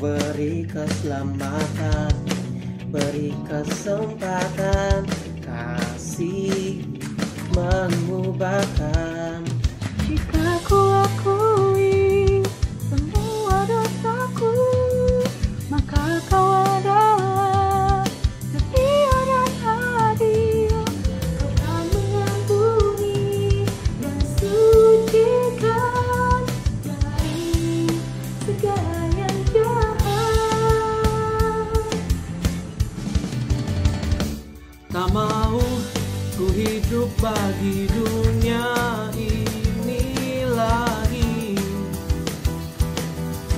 beri keselamatan, beri kesempatan, kasih mengubahkan. Jika ku akui semua dosaku, maka kau adalah setia dan adil. Kau akan mengampuni dan sucikan dari segala yang jahat. Tak mau ku hidup bagi dunia ini lagi,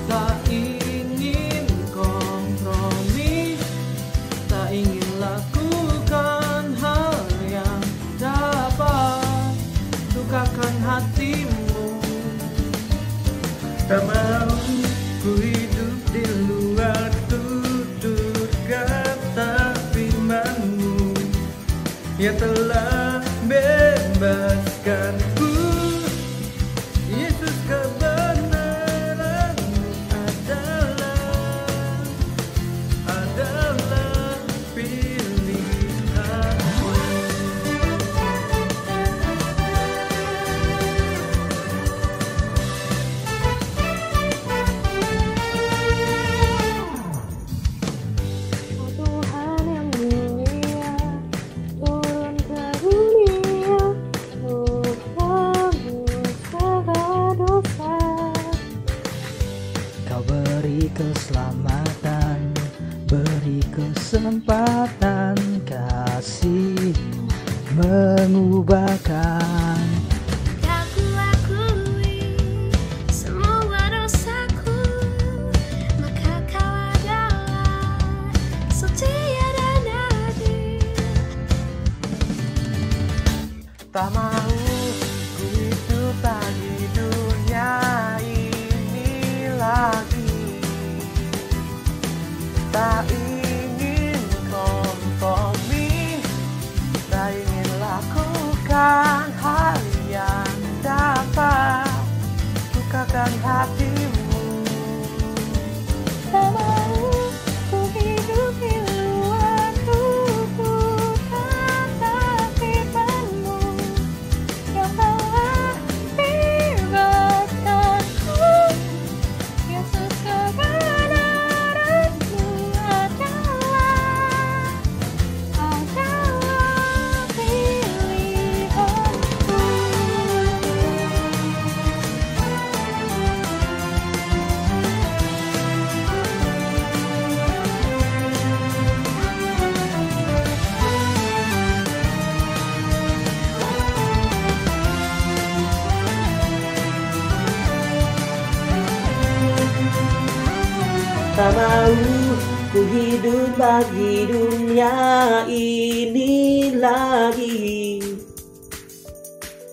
tak ingin kompromi, tak ingin lakukan hal yang dapat lukakan hatimu. Tak mau ku hidup di luar tutur kata firman-Mu yang telah bebaskanku. Yesus, kebenaran-Mu adalah Kesempatan kasih-Mu mengubahkan. Aku akui semua dosaku, maka Kau adalah setia dan adil. Tak mau ku hidup lagi dunia ini lagi. Tak ingin kompromi, tak ingin lakukan hal yang dapat lukakan hatimu. Tak mau ku hidup di luar tuntutan firman-Mu yang telah bebaskanku. Yesus, kebenaran-Mu adalah pilihanku. Tak mau ku hidup bagi dunia ini lagi.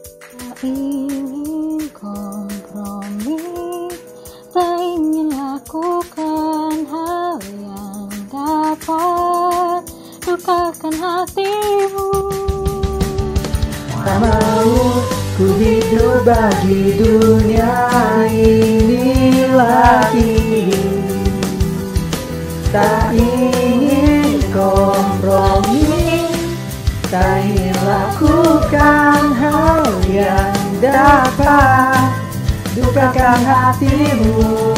Tak ingin kompromi, tak ingin lakukan hal yang dapat lukakan hati-Mu. Tak mau ku hidup bagi dunia ini lagi. Tak ingin kompromi, tak ingin lakukan hal yang dapat lukakan hatimu.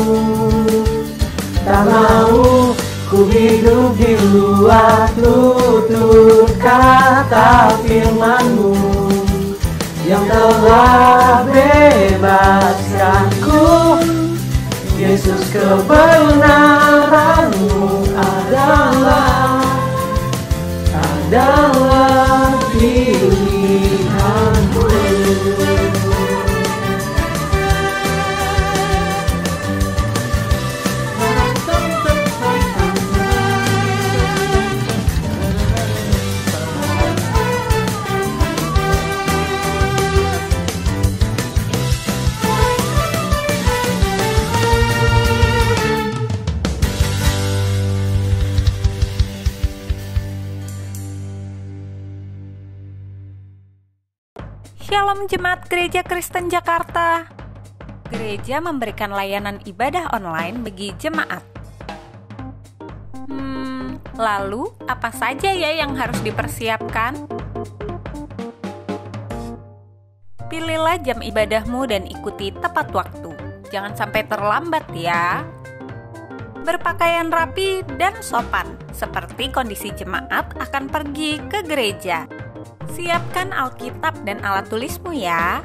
Tak mau ku hidup di luar tutur kata firman-Mu yang telah bebaskanku. Yesus, kebenaran-Mu adalah pilihanku. Shalom Jemaat Gereja Kristen Jakarta. Gereja memberikan layanan ibadah online bagi jemaat. Lalu apa saja ya yang harus dipersiapkan? Pilihlah jam ibadahmu dan ikuti tepat waktu. Jangan sampai terlambat ya. Berpakaian rapi dan sopan, seperti kondisi jemaat akan pergi ke gereja. Siapkan Alkitab dan alat tulismu ya.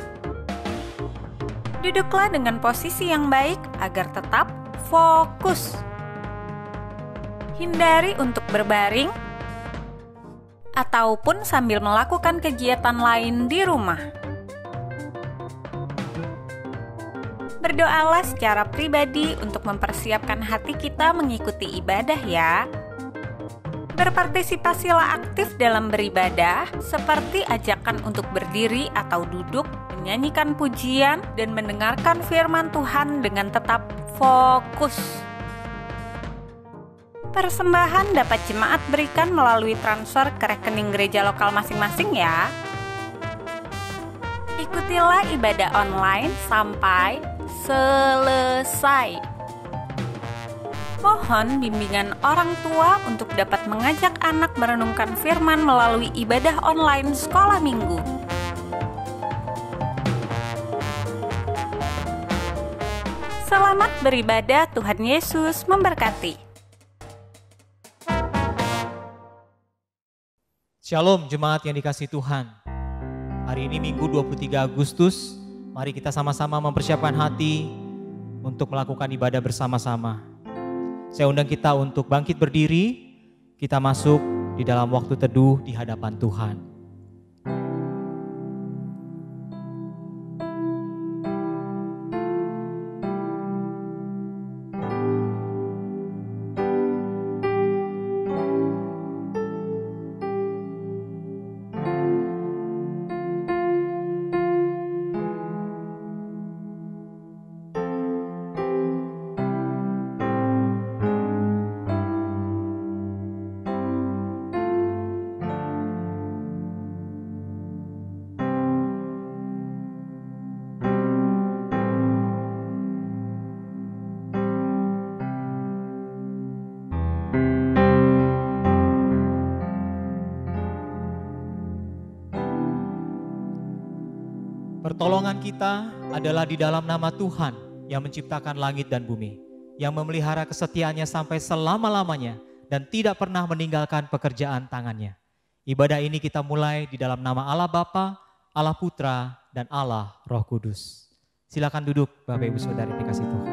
Duduklah dengan posisi yang baik agar tetap fokus. Hindari untuk berbaring ataupun sambil melakukan kegiatan lain di rumah. Berdoalah secara pribadi untuk mempersiapkan hati kita mengikuti ibadah ya. Berpartisipasilah aktif dalam beribadah, seperti ajakan untuk berdiri atau duduk, menyanyikan pujian, dan mendengarkan firman Tuhan dengan tetap fokus. Persembahan dapat jemaat berikan melalui transfer ke rekening gereja lokal masing-masing ya. Ikutilah ibadah online sampai selesai. Mohon bimbingan orang tua untuk dapat mengajak anak merenungkan firman melalui ibadah online sekolah minggu. Selamat beribadah, Tuhan Yesus memberkati. Shalom jemaat yang dikasihi Tuhan. Hari ini Minggu 23 Agustus, mari kita sama-sama mempersiapkan hati untuk melakukan ibadah bersama-sama. Saya undang kita untuk bangkit berdiri, kita masuk di dalam waktu teduh di hadapan Tuhan. Pertolongan kita adalah di dalam nama Tuhan yang menciptakan langit dan bumi, yang memelihara kesetiaannya sampai selama-lamanya dan tidak pernah meninggalkan pekerjaan tangannya. Ibadah ini kita mulai di dalam nama Allah Bapa, Allah Putra, dan Allah Roh Kudus. Silakan duduk Bapak Ibu Saudari dikasih Tuhan.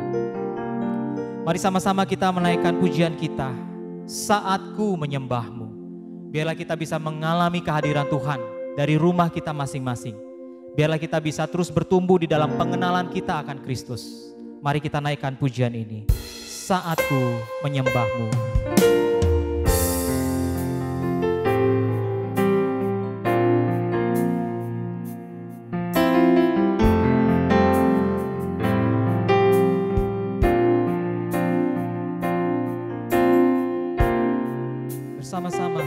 Mari sama-sama kita menaikkan pujian kita, Saatku Menyembahmu. Biarlah kita bisa mengalami kehadiran Tuhan dari rumah kita masing-masing. Biarlah kita bisa terus bertumbuh di dalam pengenalan kita akan Kristus. Mari kita naikkan pujian ini. Saatku Menyembahmu. Bersama-sama.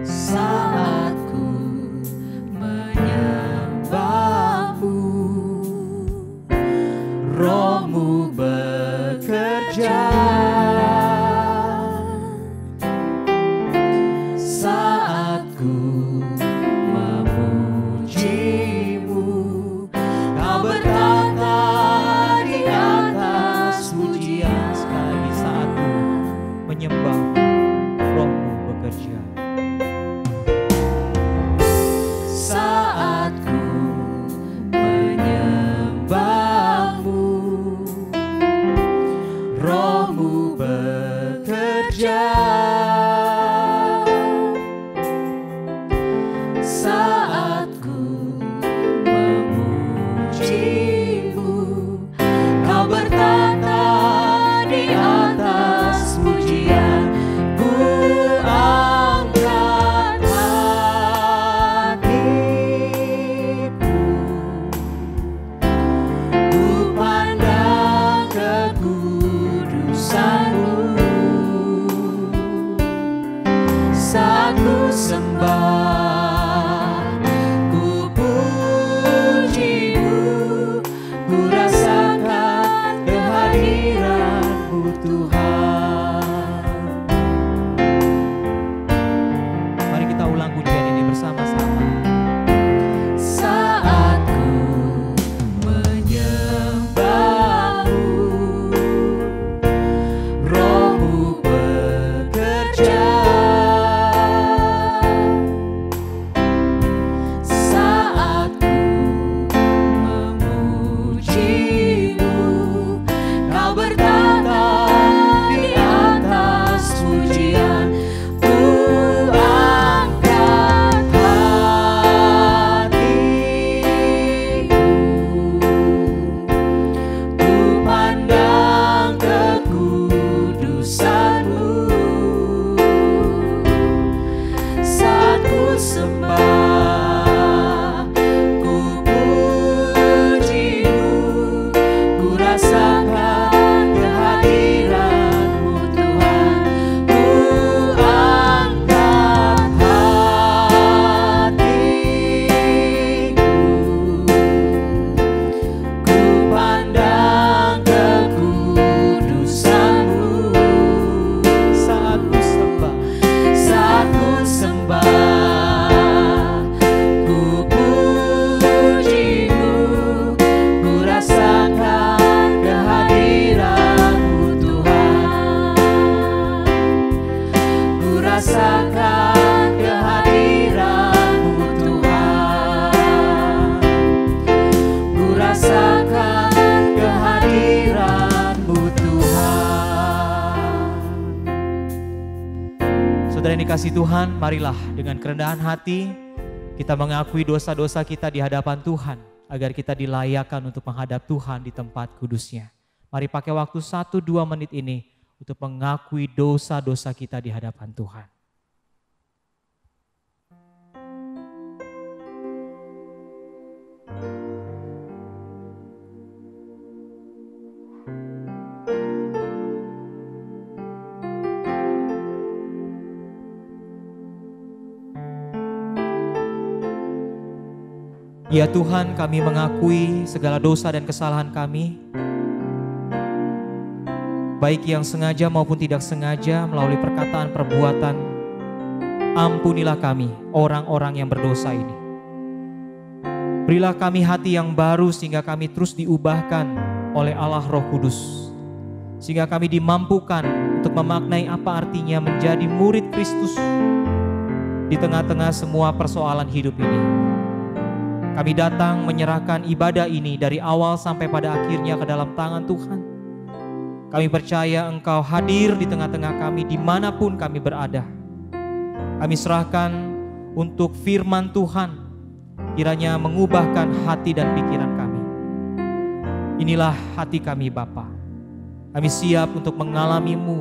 Saatku menyembahmu, Roh-Mu bekerja. Saatku memujimu, Kau bertata di atas pujian. Sekali saatku menyembah, Roh-Mu bekerja. Saatku menyembahmu, Roh-Mu bekerja. Saatku memujimu, Kau bertata di atas pujian. Ku angkat hatiku, ku pandang kekudusan-Mu. Saat ku sembah, ku puji-Mu, ku rasakan kehadiran-Mu Tuhan. Mari kita ulang pujian ini bersama-sama. Saatku menyembahmu, Roh-Mu bekerja. Saatku memuji-Mu, Kau bertata di atas pujian. Ku angkat hatiku, ku pandang kekudusan-Mu. Saat ku sembah, ku puji-Mu, ku rasakan kehadiran-Mu Tuhan. Ku angkat hatiku, ku pandang kekudusan-Mu. Saat ku sembah, Saat ku sembah, ku puji-Mu, ku rasakan kehadiran-Mu Tuhan. Ku rasakan kehadiran-Mu Tuhan. Ku rasakan kehadiran-Mu Tuhan. Saudara yang dikasihi Tuhan, marilah dengan kerendahan hati kita mengakui dosa-dosa kita di hadapan Tuhan, agar kita dilayakkan untuk menghadap Tuhan di tempat kudus-Nya. Mari pakai waktu 1-2 menit ini untuk mengakui dosa-dosa kita di hadapan Tuhan. Ya Tuhan, kami mengakui segala dosa dan kesalahan kami, baik yang sengaja maupun tidak sengaja melalui perkataan perbuatan. Ampunilah kami, orang-orang yang berdosa ini. Berilah kami hati yang baru sehingga kami terus diubahkan oleh Allah Roh Kudus, sehingga kami dimampukan untuk memaknai apa artinya menjadi murid Kristus di tengah-tengah semua persoalan hidup ini. Kami datang menyerahkan ibadah ini dari awal sampai pada akhirnya ke dalam tangan Tuhan. Kami percaya Engkau hadir di tengah-tengah kami dimanapun kami berada. Kami serahkan untuk firman Tuhan, kiranya mengubahkan hati dan pikiran kami. Inilah hati kami Bapa. Kami siap untuk mengalami-Mu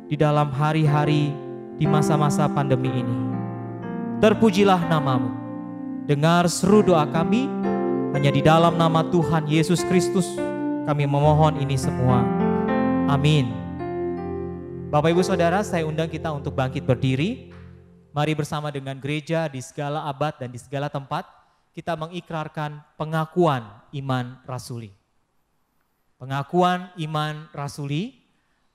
di dalam hari-hari di masa-masa pandemi ini. Terpujilah nama-Mu. Dengar seru doa kami, hanya di dalam nama Tuhan Yesus Kristus kami memohon ini semua. Amin. Bapak Ibu Saudara, saya undang kita untuk bangkit berdiri. Mari bersama dengan gereja di segala abad dan di segala tempat, kita mengikrarkan pengakuan iman rasuli. Pengakuan iman rasuli,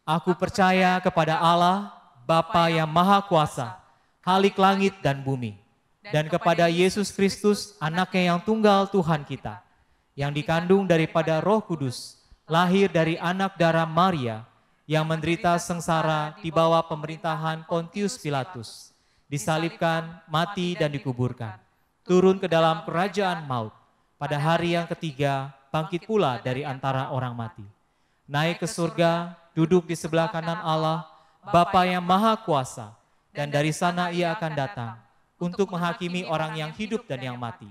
aku percaya kepada Allah, Bapa yang Maha Kuasa, Khalik langit dan bumi, dan kepada Yesus Kristus, anaknya yang tunggal Tuhan kita, yang dikandung daripada Roh Kudus, lahir dari anak darah Maria, yang menderita sengsara di bawah pemerintahan Pontius Pilatus, disalibkan, mati dan dikuburkan, turun ke dalam kerajaan maut, pada hari yang ketiga bangkit pula dari antara orang mati, naik ke surga, duduk di sebelah kanan Allah, Bapa yang Maha Kuasa, dan dari sana Ia akan datang untuk menghakimi orang yang hidup dan yang mati.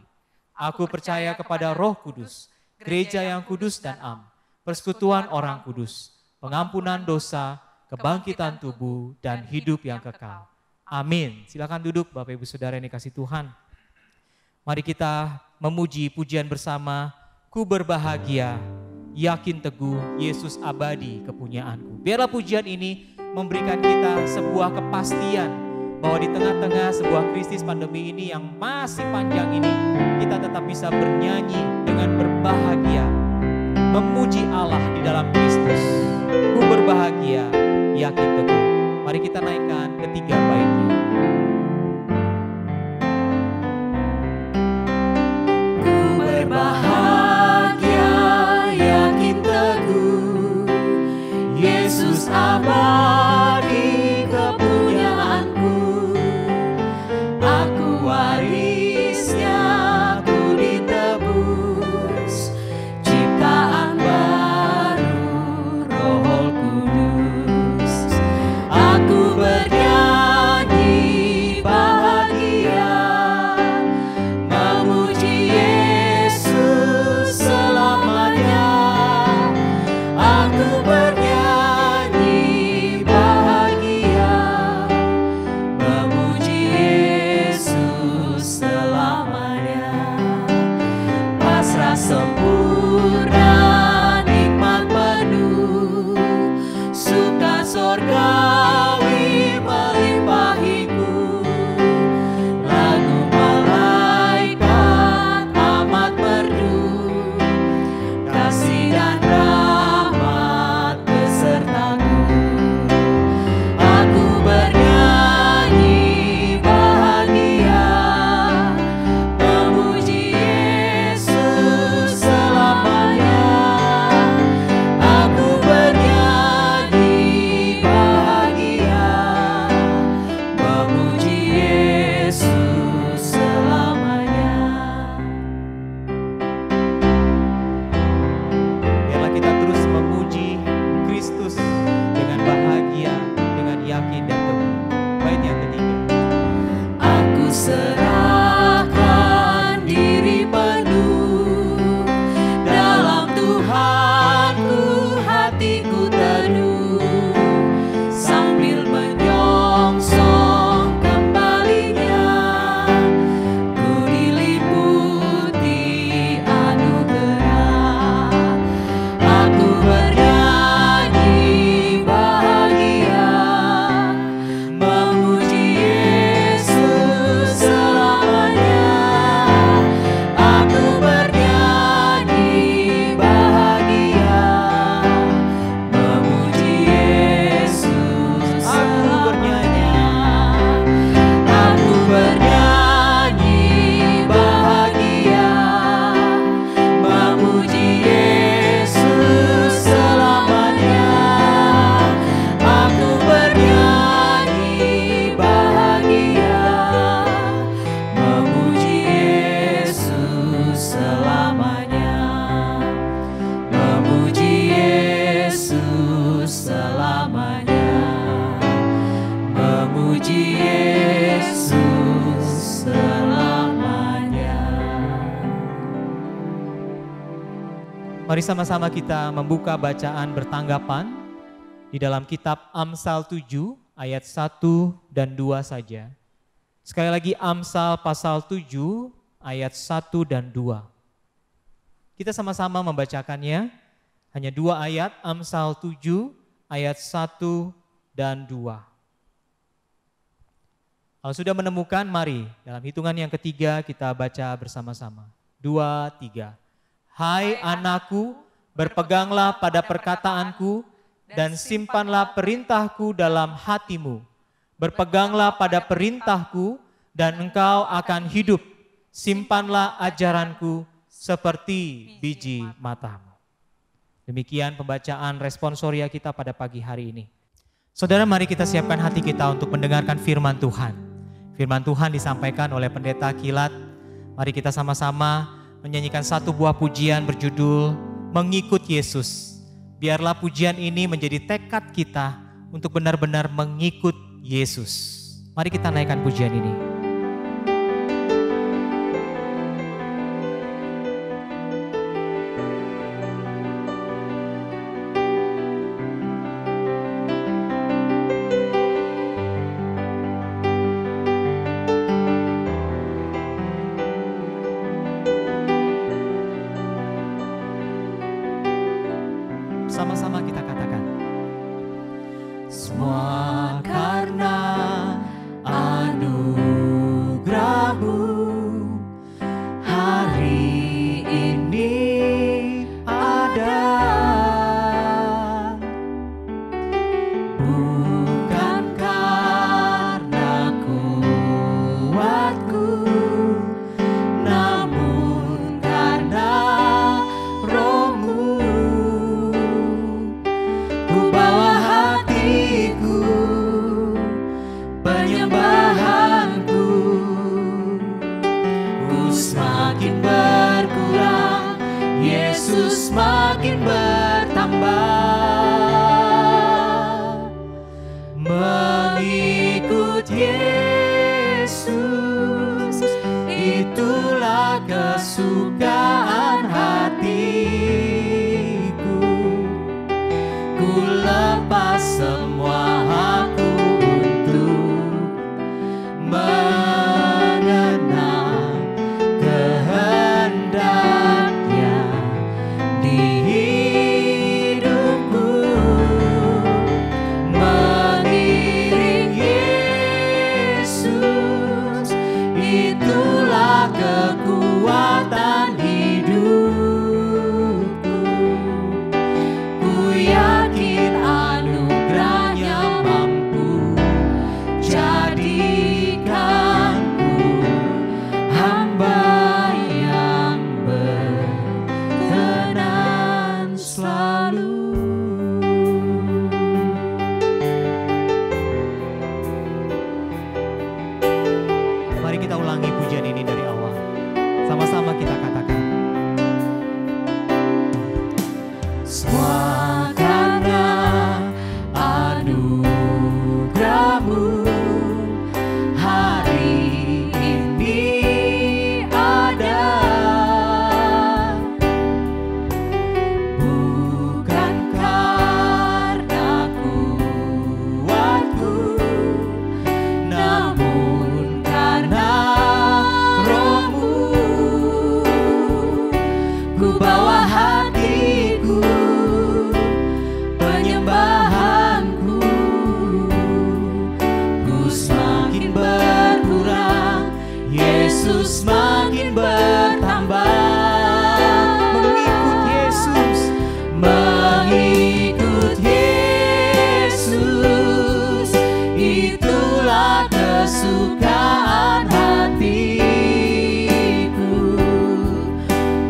Aku percaya kepada Roh Kudus, gereja yang kudus dan am, persekutuan orang kudus, pengampunan dosa, kebangkitan tubuh, dan hidup yang kekal. Amin. Silakan duduk Bapak Ibu Saudara yang dikasihi Tuhan. Mari kita memuji pujian bersama, ku berbahagia, yakin teguh, Yesus abadi kepunyaanku. Biarlah pujian ini memberikan kita sebuah kepastian bahwa di tengah-tengah sebuah krisis pandemi ini yang masih panjang ini, kita tetap bisa bernyanyi dengan berbahagia, memuji Allah di dalam Kristus. Ku berbahagia, yakin teguh. Mari kita naikkan ketiga baitnya. Ku berbahagia, yakin teguh, Yesus abadi kepunyaanku. Aku warisnya, ku ditebus, ciptaan baru, Roh Kudus. Aku bernyanyi bahagia, memuji Yesus selamanya. Aku bernyanyi bahagia, memuji Yesus selamanya. Pasrah sempurna, nikmat penuh, suka sorgawi melimpahiku. Lagu malaikat amat merdu, kasih dan rahmat besertaku. Aku bernyanyi bahagia, memuji Yesus selamanya. Aku bernyanyi bahagia, memuji Yesus selamanya. Biarlah kita terus memuji Kristus dengan bahagia, dengan yakin dan teguh. Baik bait yang ketiga. Aku serahkan diri penuh, dalam Tuhanku hatiku teduh, sambil menyongsong kembalinya, ku diliputi anugerah. Aku bernyanyi bahagia, memuji Yesus selamanya. Aku bernyanyi bahagia, memuji Yesus selamanya. Aku bernyanyi bahagia, memuji Yesus selamanya. Aku bernyanyi bahagia, memuji Yesus selamanya. Memuji Yesus selamanya. Memuji Yesus selamanya. Mari sama-sama kita membuka bacaan bertanggapan di dalam kitab Amsal 7 ayat 1 dan 2 saja. Sekali lagi Amsal pasal 7 ayat 1 dan 2. Kita sama-sama membacakannya, hanya 2 ayat, Amsal 7 ayat 1 dan 2. Kalau sudah menemukan, mari dalam hitungan yang ketiga kita baca bersama-sama. 2, 3. Hai anakku, berpeganglah pada perkataanku dan simpanlah perintahku dalam hatimu. Berpeganglah pada perintahku dan engkau akan hidup. Simpanlah ajaranku seperti biji matamu. Demikian pembacaan responsoria kita pada pagi hari ini. Saudara, mari kita siapkan hati kita untuk mendengarkan firman Tuhan. Firman Tuhan disampaikan oleh Pendeta Kilat. Mari kita sama-sama menyanyikan satu buah pujian berjudul Mengikut Yesus. Biarlah pujian ini menjadi tekad kita untuk benar-benar mengikut Yesus. Mari kita naikkan pujian ini. Sama-sama kita katakan. Semua karena anugerah-Mu hari ini ada. Bukan karena kuatku, namun karena Roh-Mu. Ku bawa hatiku, penyembahanku, ku semakin berkurang, Yesus semakin bertambah. Mengikut Yesus, itulah kesukaan hatiku. Ku lepas semua aku untuk mengenal kehendaknya di hidupku. Mengiring Yesus, itulah kekuatan hidupku. Ku yakin anugerahnya mampu jadikanku hamba yang berkenan selalu. Mari kita ulangi pujian ini dari awal. Sama-sama kita katakan. Semua karena anugerah-Mu Yesus makin bertambah. Mengikut Yesus, Mengikut Yesus, itulah kesukaan hatiku.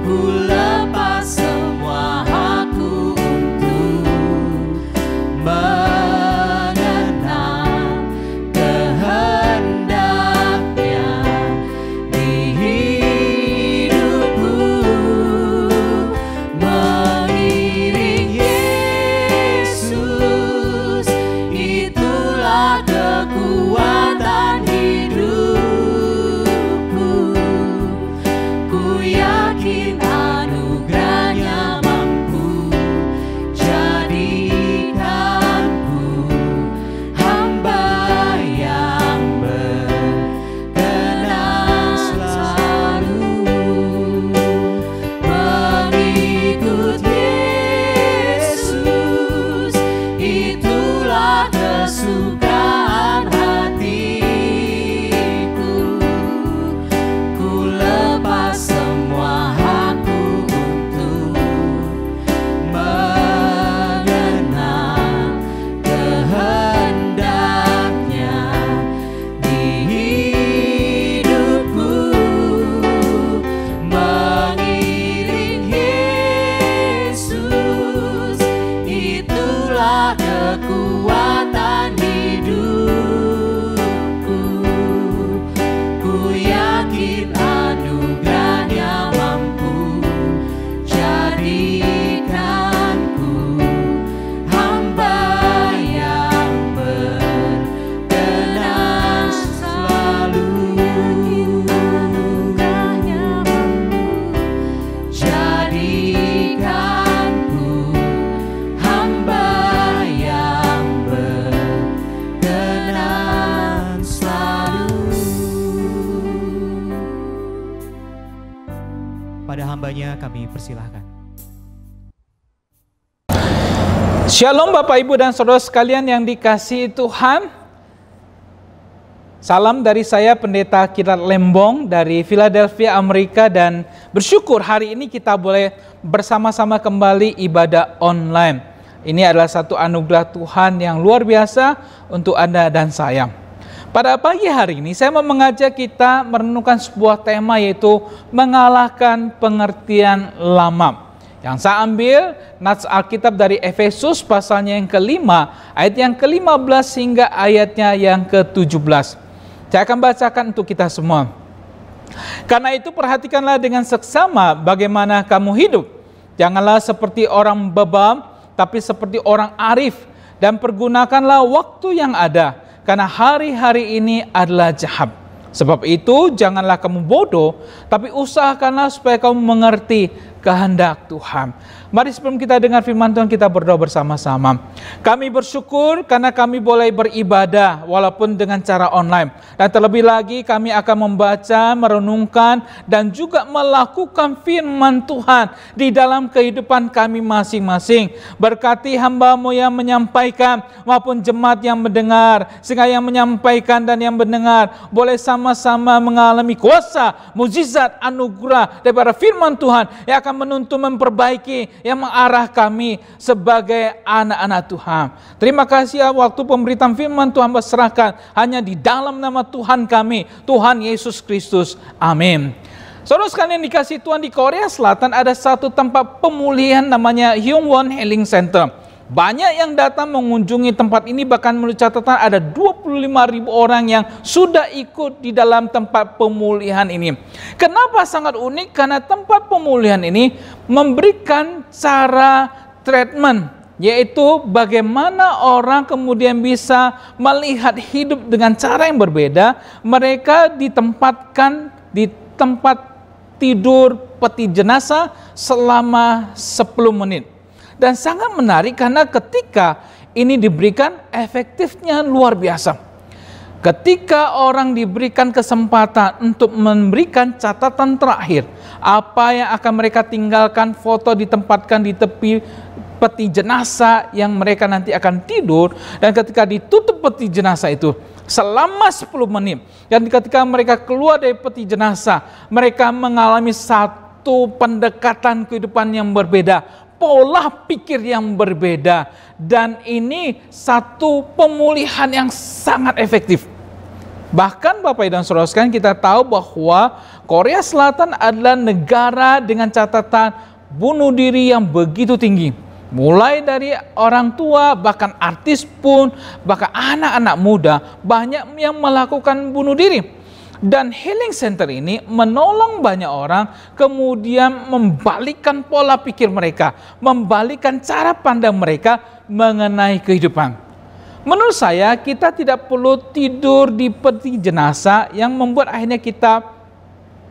Ku lepas semua hakku untuk mengenal kehendaknya di hidupku. Mengiring Yesus, itulah kekuatan hidupku. Ku yakin anugerahnya mampu jadikanku hamba yang berkenan selalu. Mengikut Yesus, itulah kesukaan hatiku. Ku lepas semua hakku untuk mengenal kehendaknya di hidupku. Mengiring Yesus, itulah kekuatan hidupku. Ku yakin anugerahnya mampu jadikanku hamba yang berkenan selalu. Anugerahnya mampu jadikanku hamba yang berkenan selalu. pada hambanya kami persilahkan. Shalom Bapak Ibu dan Saudara sekalian yang dikasihi Tuhan. Salam dari saya Pendeta Kirat Lembong dari Philadelphia, Amerika, dan bersyukur hari ini kita boleh bersama-sama kembali ibadah online. Ini adalah satu anugerah Tuhan yang luar biasa untuk Anda dan saya. Pada pagi hari ini saya mau mengajak kita merenungkan sebuah tema, yaitu mengalahkan pengertian lama. Yang saya ambil nats Alkitab dari Efesus pasalnya yang kelima, ayat yang ke-15 hingga ayatnya yang ke-17. Saya akan bacakan untuk kita semua. Karena itu perhatikanlah dengan seksama bagaimana kamu hidup. Janganlah seperti orang bebam, tapi seperti orang arif. Dan pergunakanlah waktu yang ada, karena hari-hari ini adalah jahat. Sebab itu janganlah kamu bodoh, tapi usahakanlah supaya kamu mengerti kehendak Tuhan. Mari sebelum kita dengar firman Tuhan, kita berdoa bersama-sama. Kami bersyukur karena kami boleh beribadah walaupun dengan cara online. Dan terlebih lagi kami akan membaca, merenungkan, dan juga melakukan firman Tuhan di dalam kehidupan kami masing-masing. Berkati hamba-Mu yang menyampaikan maupun jemaat yang mendengar, sehingga yang menyampaikan dan yang mendengar boleh sama-sama mengalami kuasa, mukjizat, anugerah daripada firman Tuhan yang akan menuntun, memperbaiki, yang mengarah kami sebagai anak-anak Tuhan. Terima kasih ya, waktu pemberitaan firman Tuhan berserahkan hanya di dalam nama Tuhan kami, Tuhan Yesus Kristus. Amin. Saudara sekalian dikasih Tuhan, di Korea Selatan ada satu tempat pemulihan namanya Hyungwon Healing Center. Banyak yang datang mengunjungi tempat ini, bahkan menurut catatan ada 25.000 orang yang sudah ikut di dalam tempat pemulihan ini. Kenapa sangat unik? Karena tempat pemulihan ini memberikan cara treatment, yaitu bagaimana orang kemudian bisa melihat hidup dengan cara yang berbeda. Mereka ditempatkan di tempat tidur peti jenazah selama 10 menit. Dan sangat menarik karena ketika ini diberikan, efektifnya luar biasa. Ketika orang diberikan kesempatan untuk memberikan catatan terakhir, apa yang akan mereka tinggalkan, foto ditempatkan di tepi peti jenazah yang mereka nanti akan tidur, dan ketika ditutup peti jenazah itu selama 10 menit, dan ketika mereka keluar dari peti jenazah, mereka mengalami satu pendekatan kehidupan yang berbeda, pola pikir yang berbeda, dan ini satu pemulihan yang sangat efektif. Bahkan Bapak dan Saudara sekalian, kita tahu bahwa Korea Selatan adalah negara dengan catatan bunuh diri yang begitu tinggi. Mulai dari orang tua, bahkan artis pun, bahkan anak-anak muda, banyak yang melakukan bunuh diri. Dan Healing Center ini menolong banyak orang, kemudian membalikkan pola pikir mereka, membalikkan cara pandang mereka mengenai kehidupan. Menurut saya, kita tidak perlu tidur di peti jenazah yang membuat akhirnya kita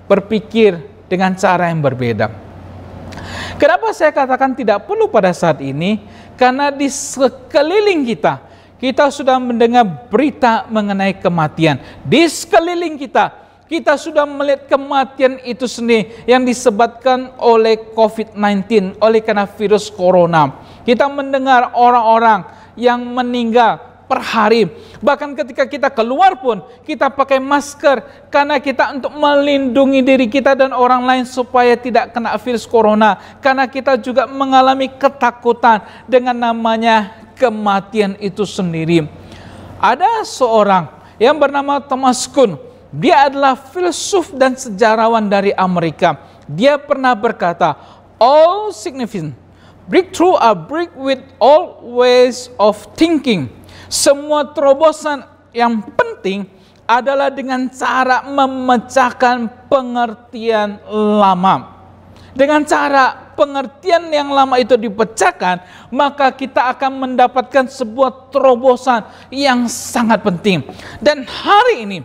berpikir dengan cara yang berbeda. Kenapa saya katakan tidak perlu pada saat ini? Karena di sekeliling kita, kita sudah mendengar berita mengenai kematian. Di sekeliling kita, kita sudah melihat kematian itu sendiri yang disebabkan oleh COVID-19, oleh karena virus corona. Kita mendengar orang-orang yang meninggal per hari. Bahkan ketika kita keluar pun, kita pakai masker karena kita untuk melindungi diri kita dan orang lain supaya tidak kena virus corona. Karena kita juga mengalami ketakutan dengan namanya kematian itu sendiri. Ada seorang yang bernama Thomas Kuhn. Dia adalah filsuf dan sejarawan dari Amerika. Dia pernah berkata, all significant breakthrough are break with all ways of thinking. Semua terobosan yang penting adalah dengan cara memecahkan pengertian lama. Dengan cara pengertian yang lama itu dipecahkan, maka kita akan mendapatkan sebuah terobosan yang sangat penting. Dan hari ini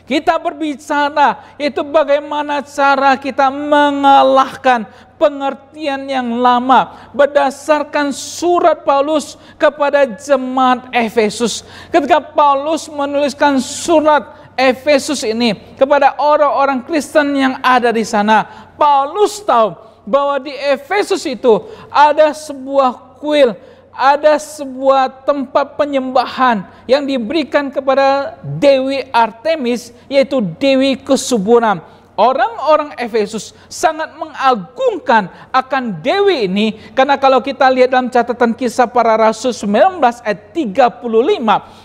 kita berbicara yaitu bagaimana cara kita mengalahkan pengertian yang lama berdasarkan surat Paulus kepada jemaat Efesus. Ketika Paulus menuliskan surat Efesus ini kepada orang-orang Kristen yang ada di sana, Paulus tahu bahwa di Efesus itu ada sebuah kuil, ada sebuah tempat penyembahan yang diberikan kepada Dewi Artemis, yaitu Dewi Kesuburan. Orang-orang Efesus sangat mengagungkan akan Dewi ini, karena kalau kita lihat dalam catatan Kisah Para Rasul 19 ayat 35,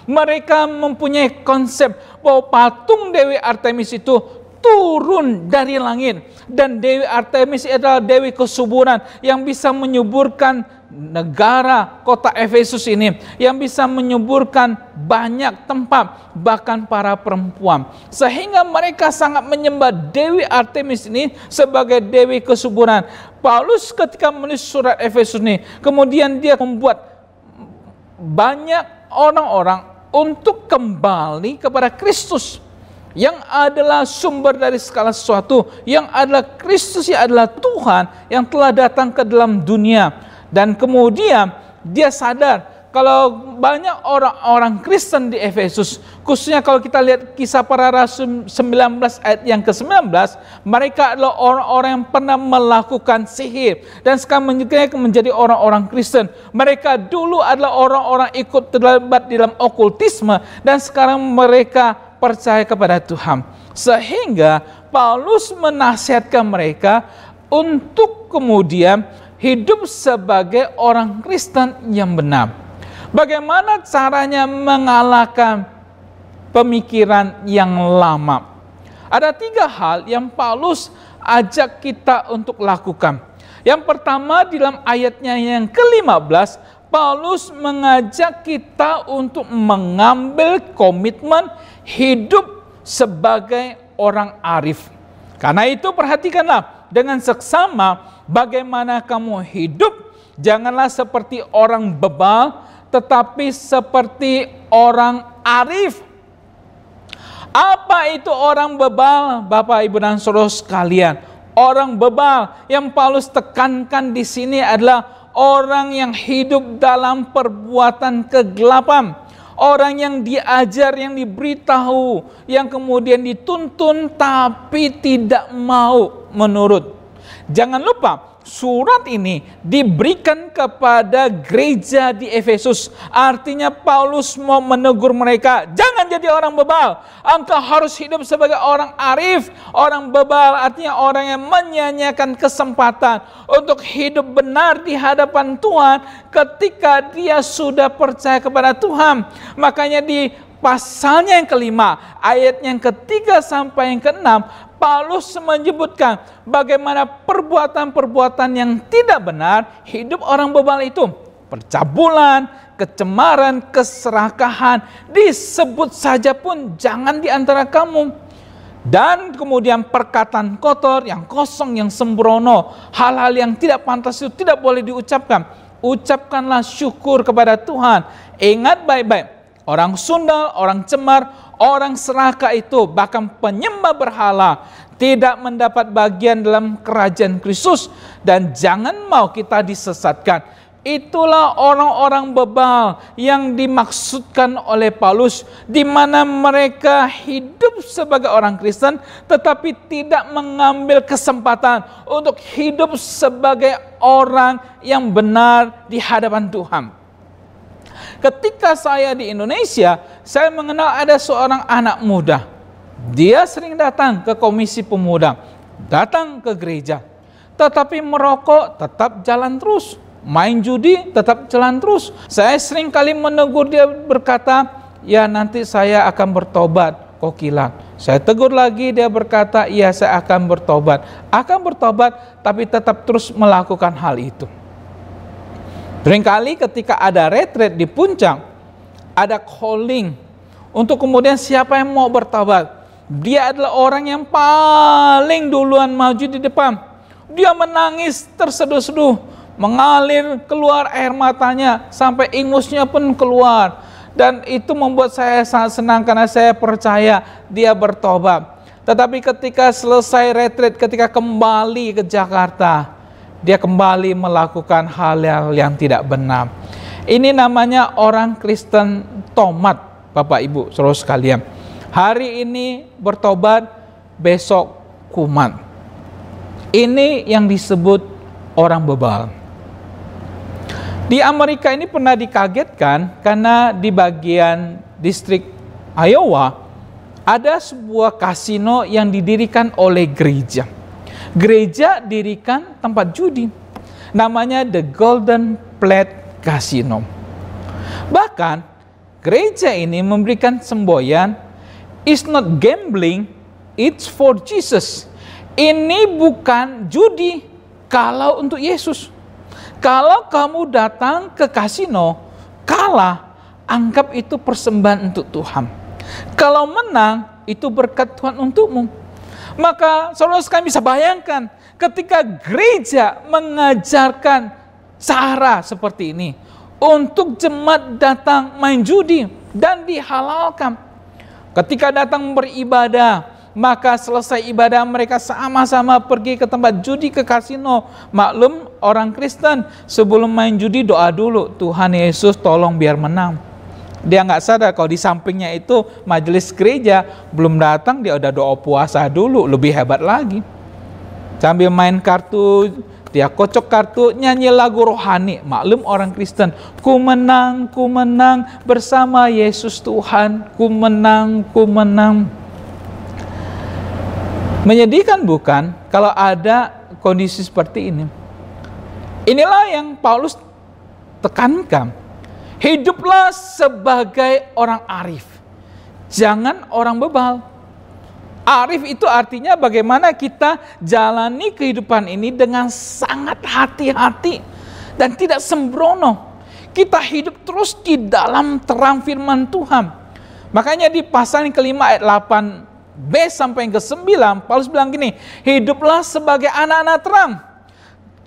mereka mempunyai konsep bahwa patung Dewi Artemis itu turun dari langit, dan Dewi Artemis adalah Dewi Kesuburan yang bisa menyuburkan negara kota Efesus ini, yang bisa menyuburkan banyak tempat, bahkan para perempuan, sehingga mereka sangat menyembah Dewi Artemis ini sebagai Dewi Kesuburan. Paulus ketika menulis surat Efesus ini, kemudian dia membuat banyak orang-orang untuk kembali kepada Kristus, yang adalah sumber dari segala sesuatu, yang adalah Kristus, yang adalah Tuhan yang telah datang ke dalam dunia. Dan kemudian dia sadar kalau banyak orang-orang Kristen di Efesus, khususnya kalau kita lihat Kisah Para Rasul 19 ayat yang ke-19, mereka adalah orang-orang yang pernah melakukan sihir dan sekarang menjadi orang-orang Kristen. Mereka dulu adalah orang-orang ikut terlibat dalam okultisme dan sekarang mereka percaya kepada Tuhan. Sehingga Paulus menasihatkan mereka untuk kemudian hidup sebagai orang Kristen yang benar. Bagaimana caranya mengalahkan pemikiran yang lama? Ada 3 hal yang Paulus ajak kita untuk lakukan. Yang pertama, di dalam ayatnya yang ke-15, Paulus mengajak kita untuk mengambil komitmen hidup sebagai orang arif. Karena itu perhatikanlah dengan seksama bagaimana kamu hidup. Janganlah seperti orang bebal, tetapi seperti orang arif. Apa itu orang bebal, Bapak, Ibu, dan Saudara sekalian? Orang bebal yang Paulus tekankan di sini adalah orang yang hidup dalam perbuatan kegelapan. Orang yang diajar, yang diberitahu, yang kemudian dituntun tapi tidak mau menurut. Jangan lupa, surat ini diberikan kepada gereja di Efesus. Artinya Paulus mau menegur mereka, jangan jadi orang bebal. Engkau harus hidup sebagai orang arif. Orang bebal artinya orang yang menyia-nyiakan kesempatan untuk hidup benar di hadapan Tuhan ketika dia sudah percaya kepada Tuhan. Makanya di pasalnya yang kelima, ayat yang ketiga sampai yang keenam, Paulus menyebutkan bagaimana perbuatan-perbuatan yang tidak benar hidup orang bebal itu. Percabulan, kecemaran, keserakahan, disebut saja pun jangan di antara kamu. Dan kemudian perkataan kotor, yang kosong, yang sembrono, hal-hal yang tidak pantas itu tidak boleh diucapkan. Ucapkanlah syukur kepada Tuhan. Ingat baik-baik, orang sundal, orang cemar, orang serakah itu, bahkan penyembah berhala, tidak mendapat bagian dalam kerajaan Kristus. Dan jangan mau kita disesatkan. Itulah orang-orang bebal yang dimaksudkan oleh Paulus, di mana mereka hidup sebagai orang Kristen tetapi tidak mengambil kesempatan untuk hidup sebagai orang yang benar di hadapan Tuhan. Ketika saya di Indonesia, saya mengenal ada seorang anak muda. Dia sering datang ke komisi pemuda, datang ke gereja, tetapi merokok tetap jalan terus, main judi tetap jalan terus. Saya sering kali menegur dia, berkata, ya nanti saya akan bertobat, kokilan. Saya tegur lagi, dia berkata, iya saya akan bertobat. Akan bertobat, tapi tetap terus melakukan hal itu. Seringkali ketika ada retret di puncak, ada calling untuk kemudian siapa yang mau bertobat. Dia adalah orang yang paling duluan maju di depan. Dia menangis terseduh-seduh, mengalir keluar air matanya, sampai ingusnya pun keluar. Dan itu membuat saya sangat senang karena saya percaya dia bertobat. Tetapi ketika selesai retret, ketika kembali ke Jakarta, dia kembali melakukan hal-hal yang tidak benar. Ini namanya orang Kristen tomat, Bapak Ibu saudara sekalian. Hari ini bertobat, besok kumat. Ini yang disebut orang bebal. Di Amerika ini pernah dikagetkan karena di bagian distrik Iowa ada sebuah kasino yang didirikan oleh gereja. Gereja dirikan tempat judi, namanya The Golden Plate Casino. Bahkan gereja ini memberikan semboyan, "It's not gambling, it's for Jesus." Ini bukan judi kalau untuk Yesus. Kalau kamu datang ke kasino, kalah, anggap itu persembahan untuk Tuhan. Kalau menang, itu berkat Tuhan untukmu. Maka saudara sekalian bisa bayangkan ketika gereja mengajarkan cara seperti ini untuk jemaat datang main judi dan dihalalkan. Ketika datang beribadah, maka selesai ibadah mereka sama-sama pergi ke tempat judi, ke kasino. Maklum orang Kristen sebelum main judi doa dulu, Tuhan Yesus tolong biar menang. Dia nggak sadar kalau di sampingnya itu majelis gereja, belum datang dia udah doa puasa dulu, lebih hebat lagi. Sambil main kartu, dia kocok kartu, nyanyi lagu rohani. Maklum orang Kristen, ku menang bersama Yesus Tuhan, ku menang. Menyedihkan bukan kalau ada kondisi seperti ini? Inilah yang Paulus tekankan. Hiduplah sebagai orang arif, jangan orang bebal. Arif itu artinya bagaimana kita jalani kehidupan ini dengan sangat hati-hati dan tidak sembrono. Kita hidup terus di dalam terang firman Tuhan. Makanya di pasal yang kelima ayat 8b sampai yang ke-9, Paulus bilang gini, hiduplah sebagai anak-anak terang.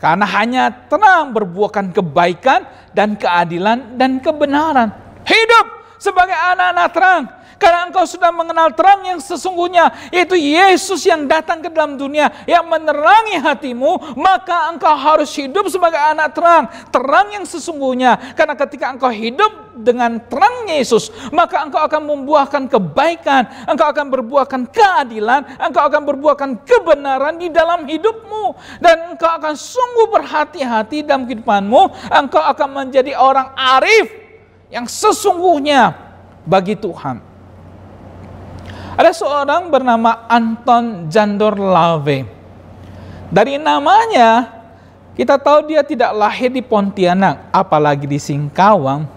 Karena hanya terang berbuahkan kebaikan dan keadilan dan kebenaran. Hidup sebagai anak-anak terang. Karena engkau sudah mengenal terang yang sesungguhnya, yaitu Yesus yang datang ke dalam dunia, yang menerangi hatimu, maka engkau harus hidup sebagai anak terang, terang yang sesungguhnya. Karena ketika engkau hidup dengan terang Yesus, maka engkau akan membuahkan kebaikan, engkau akan berbuahkan keadilan, engkau akan berbuahkan kebenaran di dalam hidupmu. Dan engkau akan sungguh berhati-hati dalam kehidupanmu, engkau akan menjadi orang arif yang sesungguhnya bagi Tuhan. Ada seorang bernama Anton Chandler Lavey. Dari namanya kita tahu dia tidak lahir di Pontianak, apalagi di Singkawang.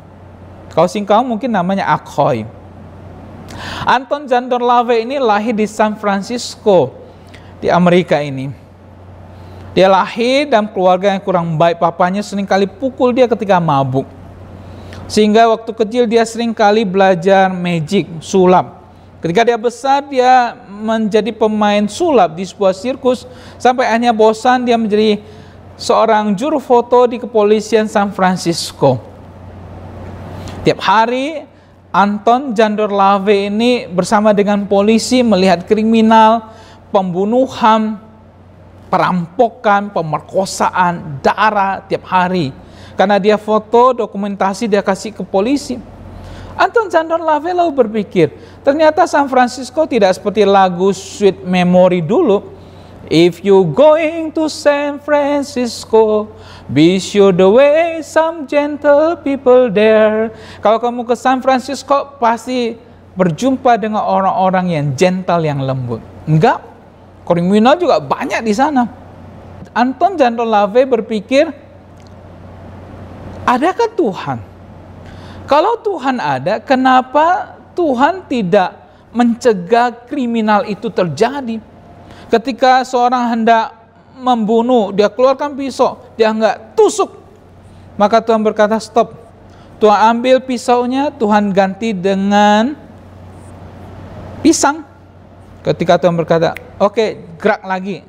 Kalau Singkawang mungkin namanya Akhoy. Anton Chandler Lavey ini lahir di San Francisco di Amerika ini. Dia lahir dalam keluarga yang kurang baik. Papanya seringkali pukul dia ketika mabuk. Sehingga waktu kecil dia seringkali belajar magic, sulap. Ketika dia besar, dia menjadi pemain sulap di sebuah sirkus. Sampai akhirnya bosan, dia menjadi seorang juru foto di kepolisian San Francisco. Tiap hari, Anton Chandler Lavey ini bersama dengan polisi melihat kriminal, pembunuhan, perampokan, pemerkosaan, darah tiap hari. Karena dia foto, dokumentasi, dia kasih ke polisi. Anton Chandler Lavey lalu berpikir, ternyata San Francisco tidak seperti lagu Sweet Memory dulu. If you going to San Francisco, be sure the way some gentle people there. Kalau kamu ke San Francisco, pasti berjumpa dengan orang-orang yang gentle, yang lembut. Enggak, kriminal juga banyak di sana. Anton Chandler Lavey berpikir, adakah Tuhan? Kalau Tuhan ada, kenapa Tuhan tidak mencegah kriminal itu terjadi? Ketika seorang hendak membunuh, dia keluarkan pisau, dia enggak tusuk. Maka Tuhan berkata, stop. Tuhan ambil pisaunya, Tuhan ganti dengan pisang. Ketika Tuhan berkata, oke, gerak lagi,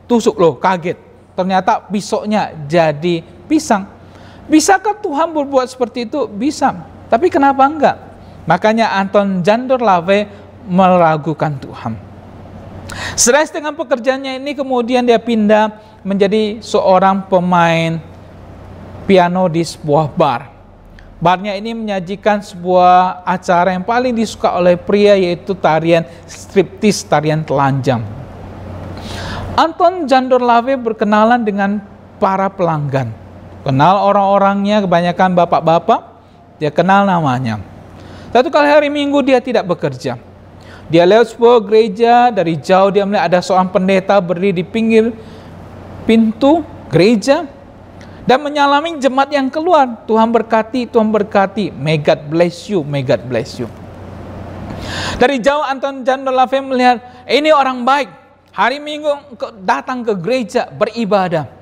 tusuk loh, kaget. Ternyata pisaunya jadi pisang. Bisakah Tuhan berbuat seperti itu? Bisa. Tapi kenapa enggak? Makanya Anton Chandler Lavey meragukan Tuhan. Stres dengan pekerjaannya ini, kemudian dia pindah menjadi seorang pemain piano di sebuah bar. Barnya ini menyajikan sebuah acara yang paling disuka oleh pria, yaitu tarian striptease, tarian telanjang. Anton Chandler Lavey berkenalan dengan para pelanggan. Kenal orang-orangnya, kebanyakan bapak-bapak, dia kenal namanya. Satu kali hari Minggu dia tidak bekerja. Dia lewat sebuah gereja, dari jauh dia melihat ada seorang pendeta berdiri di pinggir pintu gereja dan menyalami jemaat yang keluar. Tuhan berkati, may God bless you, may God bless you. Dari jauh Anton Chandler Lavey melihat, ini orang baik, hari Minggu datang ke gereja beribadah.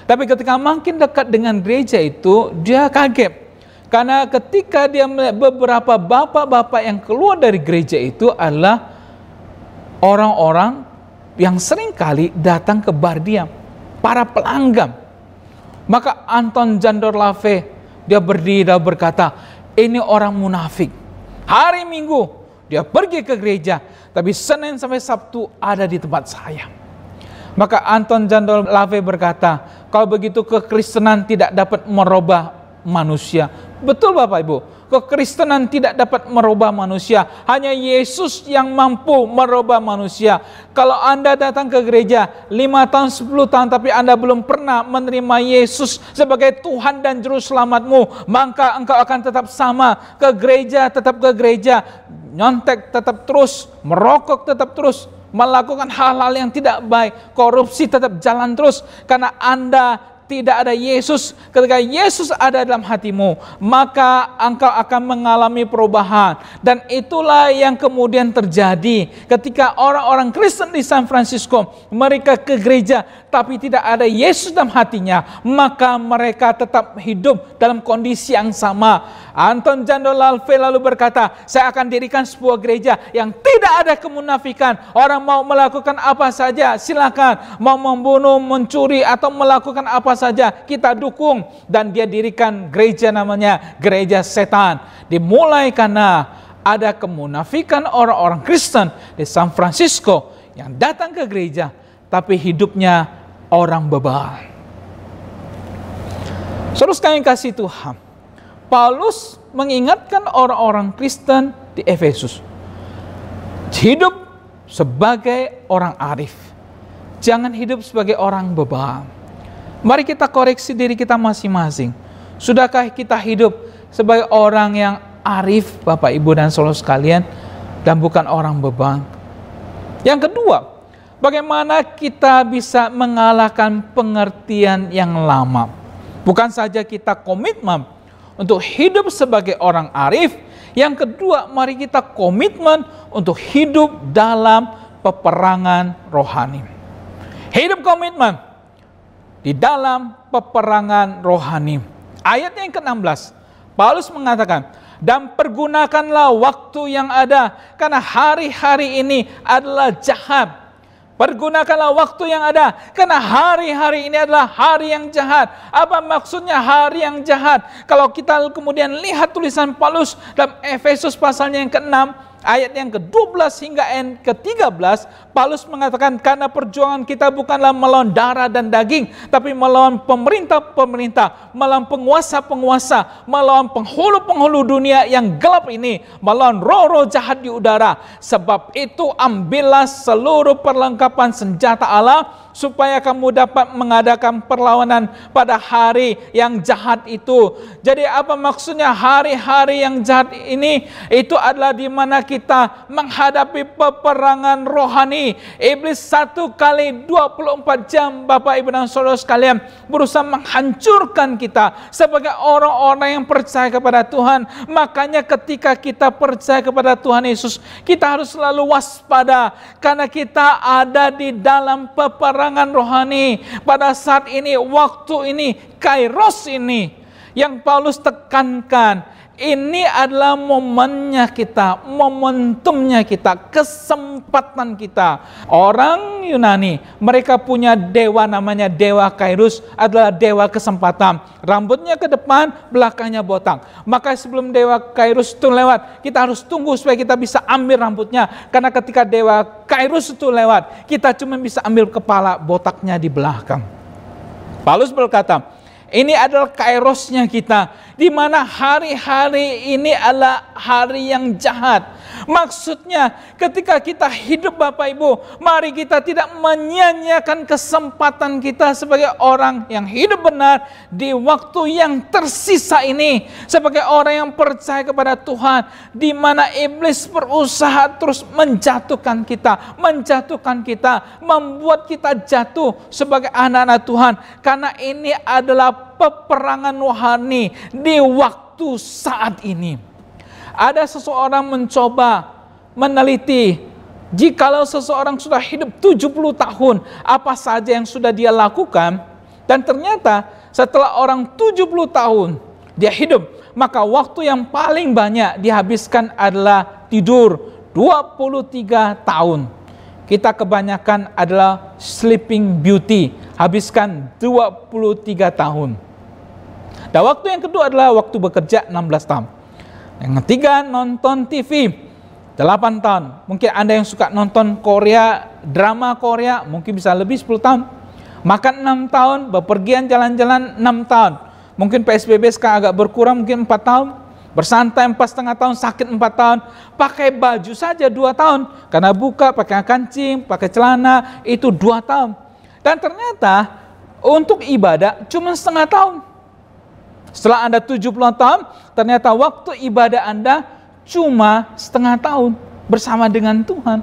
Tapi ketika makin dekat dengan gereja itu, dia kaget. Karena ketika dia melihat beberapa bapak-bapak yang keluar dari gereja itu adalah orang-orang yang seringkali datang ke bar dia, para pelanggan. Maka Anton Chandler Lavey, dia berdiri dan berkata, ini orang munafik. Hari Minggu dia pergi ke gereja, tapi Senin sampai Sabtu ada di tempat saya. Maka Anton Chandler Lavey berkata, kalau begitu kekristenan tidak dapat merubah manusia. Betul Bapak Ibu, kekristenan tidak dapat merubah manusia. Hanya Yesus yang mampu merubah manusia. Kalau Anda datang ke gereja 5 tahun, 10 tahun, tapi Anda belum pernah menerima Yesus sebagai Tuhan dan Juru Selamatmu, maka engkau akan tetap sama. Ke gereja, tetap ke gereja. Nyontek tetap terus, merokok tetap terus, melakukan hal-hal yang tidak baik, korupsi tetap jalan terus, karena Anda tidak ada Yesus. Ketika Yesus ada dalam hatimu, maka engkau akan mengalami perubahan. Dan itulah yang kemudian terjadi ketika orang-orang Kristen di San Francisco, mereka ke gereja tapi tidak ada Yesus dalam hatinya, maka mereka tetap hidup dalam kondisi yang sama. Anton Chandler Lavey lalu berkata, saya akan dirikan sebuah gereja yang tidak ada kemunafikan. Orang mau melakukan apa saja silakan, mau membunuh, mencuri atau melakukan apa saja kita dukung. Dan dia dirikan gereja namanya Gereja Setan. Dimulai karena ada kemunafikan orang-orang Kristen di San Francisco yang datang ke gereja, tapi hidupnya orang bebal. Saudara sekalian kasih Tuhan, Paulus mengingatkan orang-orang Kristen di Efesus, hidup sebagai orang arif, jangan hidup sebagai orang bebal. Mari kita koreksi diri kita masing-masing. Sudahkah kita hidup sebagai orang yang arif, Bapak, Ibu, dan saudara sekalian, dan bukan orang bebal? Yang kedua, bagaimana kita bisa mengalahkan pengertian yang lama? Bukan saja kita komitmen untuk hidup sebagai orang arif, yang kedua, mari kita komitmen untuk hidup dalam peperangan rohani. Hidup komitmen di dalam peperangan rohani. Ayat yang ke-16, Paulus mengatakan, dan pergunakanlah waktu yang ada, karena hari-hari ini adalah jahat. Pergunakanlah waktu yang ada, karena hari-hari ini adalah hari yang jahat. Apa maksudnya hari yang jahat? Kalau kita kemudian lihat tulisan Paulus dalam Efesus pasalnya yang ke-6, ayat yang ke-12 hingga ayat ke-13, Paulus mengatakan, karena perjuangan kita bukanlah melawan darah dan daging, tapi melawan pemerintah-pemerintah, melawan penguasa-penguasa, melawan penghulu-penghulu dunia yang gelap ini, melawan roh-roh jahat di udara. Sebab itu ambillah seluruh perlengkapan senjata Allah, supaya kamu dapat mengadakan perlawanan pada hari yang jahat itu. Jadi apa maksudnya hari-hari yang jahat ini? Itu adalah di mana kita menghadapi peperangan rohani. Iblis 1 kali 24 jam, Bapak, Ibu, dan saudara sekalian, berusaha menghancurkan kita sebagai orang-orang yang percaya kepada Tuhan. Makanya ketika kita percaya kepada Tuhan Yesus, kita harus selalu waspada, karena kita ada di dalam peperangan rohani. Pada saat ini, waktu ini, kairos ini yang Paulus tekankan, ini adalah momennya kita, momentumnya kita, kesempatan kita. Orang Yunani, mereka punya dewa namanya dewa Kairos, adalah dewa kesempatan. Rambutnya ke depan, belakangnya botak. Maka sebelum dewa Kairos itu lewat, kita harus tunggu supaya kita bisa ambil rambutnya. Karena ketika dewa Kairos itu lewat, kita cuma bisa ambil kepala, botaknya di belakang. Paulus berkata, ini adalah kairosnya kita, di mana hari-hari ini adalah hari yang jahat. Maksudnya ketika kita hidup, Bapak Ibu, mari kita tidak menyia-nyiakan kesempatan kita sebagai orang yang hidup benar di waktu yang tersisa ini. Sebagai orang yang percaya kepada Tuhan, di mana iblis berusaha terus menjatuhkan kita, membuat kita jatuh sebagai anak-anak Tuhan. Karena ini adalah peperangan rohani di waktu saat ini. Ada seseorang mencoba meneliti, jikalau seseorang sudah hidup 70 tahun, apa saja yang sudah dia lakukan. Dan ternyata setelah orang 70 tahun dia hidup, maka waktu yang paling banyak dihabiskan adalah tidur, 23 tahun. Kita kebanyakan adalah sleeping beauty, habiskan 23 tahun. Dan waktu yang kedua adalah waktu bekerja, 16 tahun. Yang ketiga, nonton TV, 8 tahun. Mungkin Anda yang suka nonton Korea, drama Korea, mungkin bisa lebih 10 tahun. Makan 6 tahun, bepergian jalan-jalan 6 tahun. Mungkin PSBB sekarang agak berkurang, mungkin 4 tahun. Bersantai 4,5 tahun, sakit 4 tahun. Pakai baju saja 2 tahun. Karena buka, pakai kancing, pakai celana, itu 2 tahun. Dan ternyata untuk ibadah cuma setengah tahun. Setelah Anda 70 tahun, ternyata waktu ibadah Anda cuma setengah tahun bersama dengan Tuhan.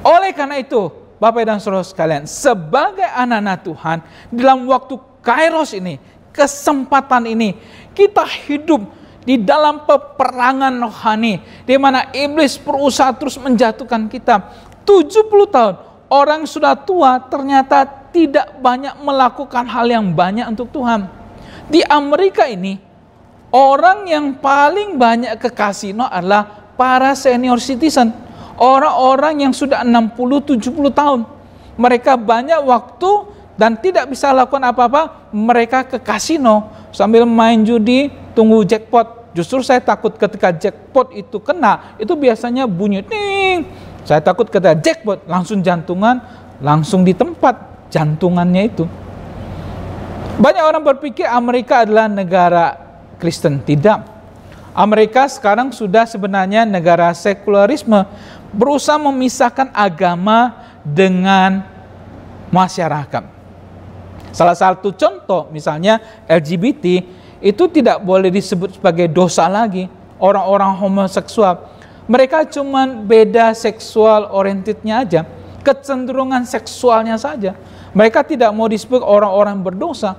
Oleh karena itu, Bapak dan Saudara sekalian, sebagai anak-anak Tuhan, dalam waktu kairos ini, kesempatan ini, kita hidup di dalam peperangan rohani, di mana iblis berusaha terus menjatuhkan kita. 70 tahun, orang sudah tua ternyata tidak banyak melakukan hal yang banyak untuk Tuhan. Di Amerika ini, orang yang paling banyak ke kasino adalah para senior citizen. Orang-orang yang sudah 60-70 tahun. Mereka banyak waktu dan tidak bisa lakukan apa-apa. Mereka ke kasino sambil main judi, tunggu jackpot. Justru saya takut ketika jackpot itu kena, itu biasanya bunyi ting. Saya takut ketika jackpot langsung jantungan, langsung di tempat jantungannya itu. Banyak orang berpikir Amerika adalah negara Kristen. Tidak. Amerika sekarang sudah sebenarnya negara sekularisme, berusaha memisahkan agama dengan masyarakat. Salah satu contoh misalnya LGBT itu tidak boleh disebut sebagai dosa lagi. Orang-orang homoseksual, mereka cuma beda seksual orientednya aja, kecenderungan seksualnya saja. Mereka tidak mau disebut orang-orang berdosa.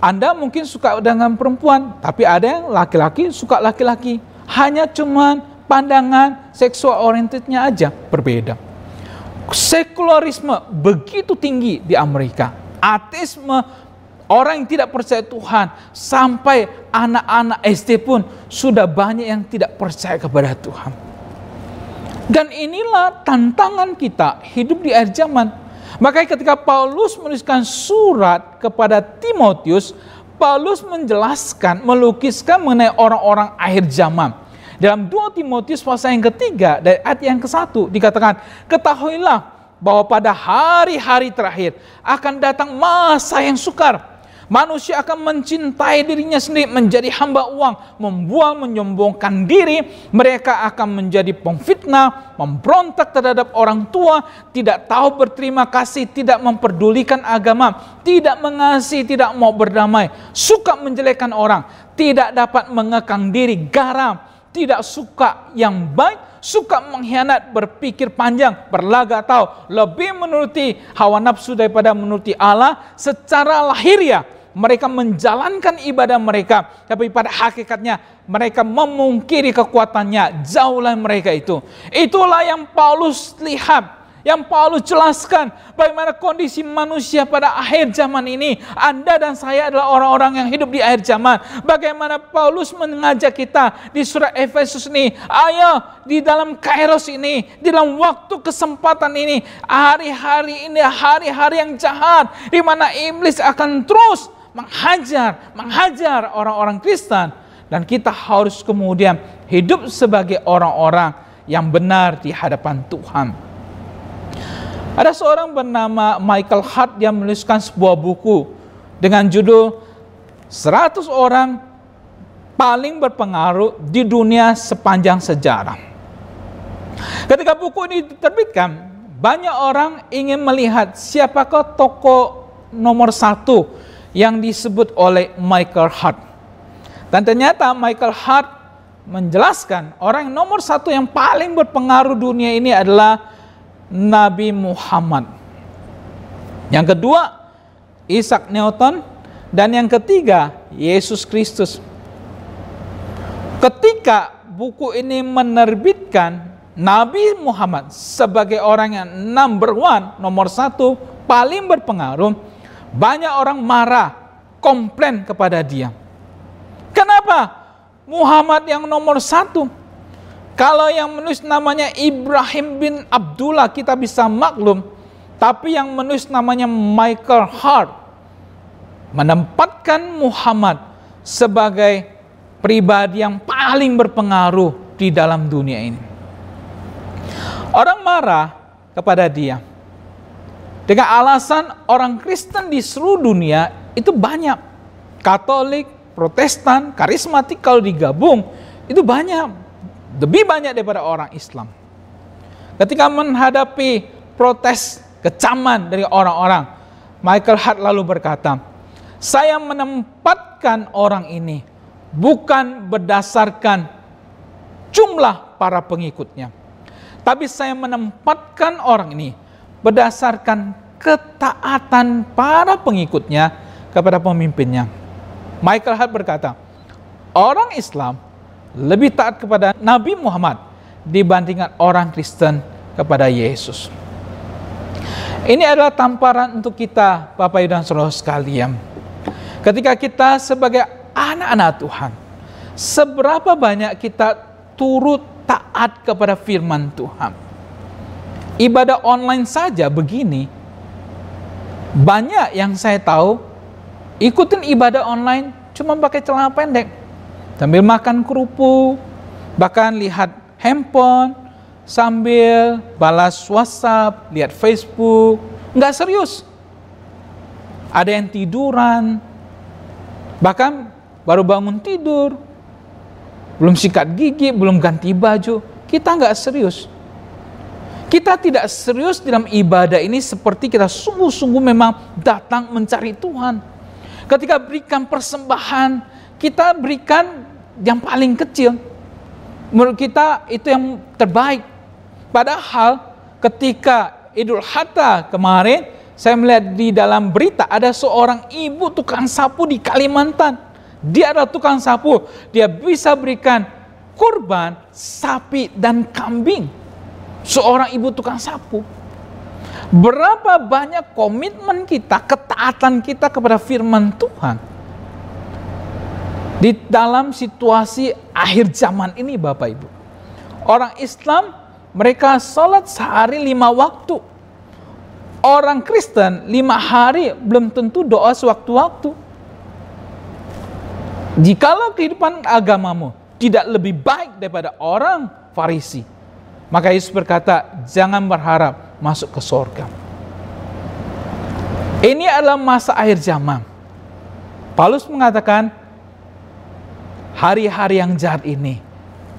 Anda mungkin suka dengan perempuan, tapi ada yang laki-laki suka laki-laki. Hanya cuma pandangan seksual orientednya aja berbeda. Sekularisme begitu tinggi di Amerika. Ateisme, orang yang tidak percaya Tuhan, sampai anak-anak SD pun sudah banyak yang tidak percaya kepada Tuhan. Dan inilah tantangan kita hidup di akhir zaman. Makanya ketika Paulus menuliskan surat kepada Timotius, Paulus menjelaskan, melukiskan mengenai orang-orang akhir zaman. Dalam 2 Timotius pasal yang ketiga, dari ayat yang ke-1 dikatakan, ketahuilah bahwa pada hari-hari terakhir akan datang masa yang sukar. Manusia akan mencintai dirinya sendiri, menjadi hamba uang, membual, menyombongkan diri. Mereka akan menjadi pemfitnah, memberontak terhadap orang tua, tidak tahu berterima kasih, tidak memperdulikan agama, tidak mengasihi, tidak mau berdamai, suka menjelekkan orang, tidak dapat mengekang diri, garam, tidak suka yang baik, suka mengkhianat, berpikir panjang, berlagak tahu, lebih menuruti hawa nafsu daripada menuruti Allah. Secara lahiriah mereka menjalankan ibadah mereka, tapi pada hakikatnya mereka memungkiri kekuatannya. Jauhlah mereka itu. Itulah yang Paulus lihat, yang Paulus jelaskan bagaimana kondisi manusia pada akhir zaman ini. Anda dan saya adalah orang-orang yang hidup di akhir zaman. Bagaimana Paulus mengajak kita di surat Efesus ini, ayo di dalam kairos ini, di dalam waktu kesempatan ini, hari-hari ini hari-hari yang jahat, di mana iblis akan terus menghajar orang-orang Kristen, dan kita harus kemudian hidup sebagai orang-orang yang benar di hadapan Tuhan. Ada seorang bernama Michael Hart yang menuliskan sebuah buku dengan judul 100 orang paling berpengaruh di dunia sepanjang sejarah. Ketika buku ini diterbitkan, banyak orang ingin melihat siapakah tokoh nomor 1 yang disebut oleh Michael Hart. Dan ternyata Michael Hart menjelaskan orang yang nomor 1 yang paling berpengaruh dunia ini adalah Nabi Muhammad. Yang kedua, Isaac Newton. Dan yang ketiga, Yesus Kristus. Ketika buku ini menerbitkan Nabi Muhammad sebagai orang yang number 1, nomor 1, paling berpengaruh, banyak orang marah, komplain kepada dia. Kenapa Muhammad yang nomor 1? Kalau yang menulis namanya Ibrahim bin Abdullah kita bisa maklum, tapi yang menulis namanya Michael Hart menempatkan Muhammad sebagai pribadi yang paling berpengaruh di dalam dunia ini. Orang marah kepada dia dengan alasan orang Kristen di seluruh dunia itu banyak. Katolik, Protestan, karismatik kalau digabung itu banyak. Lebih banyak daripada orang Islam. Ketika menghadapi protes kecaman dari orang-orang, Michael Hart lalu berkata, saya menempatkan orang ini bukan berdasarkan jumlah para pengikutnya, tapi saya menempatkan orang ini berdasarkan ketaatan para pengikutnya kepada pemimpinnya. Michael Hart berkata, orang Islam lebih taat kepada Nabi Muhammad dibandingkan orang Kristen kepada Yesus. Ini adalah tamparan untuk kita, Bapak Ibu dan Saudara sekalian. Ketika kita sebagai anak-anak Tuhan, seberapa banyak kita turut taat kepada firman Tuhan. Ibadah online saja begini, banyak yang saya tahu ikutin ibadah online cuma pakai celana pendek. sambil makan kerupuk, bahkan lihat handphone, sambil balas WhatsApp, lihat Facebook, nggak serius. Ada yang tiduran, bahkan baru bangun tidur, belum sikat gigi, belum ganti baju. Kita nggak serius. Kita tidak serius dalam ibadah ini seperti kita sungguh-sungguh memang datang mencari Tuhan. Ketika berikan persembahan, kita berikan yang paling kecil. Menurut kita itu yang terbaik. Padahal ketika Idul Adha kemarin, saya melihat di dalam berita ada seorang ibu tukang sapu di Kalimantan. Dia adalah tukang sapu. Dia bisa berikan kurban sapi dan kambing. Seorang ibu tukang sapu. Berapa banyak komitmen kita, ketaatan kita kepada firman Tuhan di dalam situasi akhir zaman ini, Bapak Ibu. Orang Islam, mereka sholat sehari 5 waktu. Orang Kristen 5 hari belum tentu doa sewaktu-waktu. Jikalau kehidupan agamamu tidak lebih baik daripada orang Farisi, maka Yesus berkata, jangan berharap masuk ke surga. Ini adalah masa akhir zaman. Paulus mengatakan, hari-hari yang jahat ini,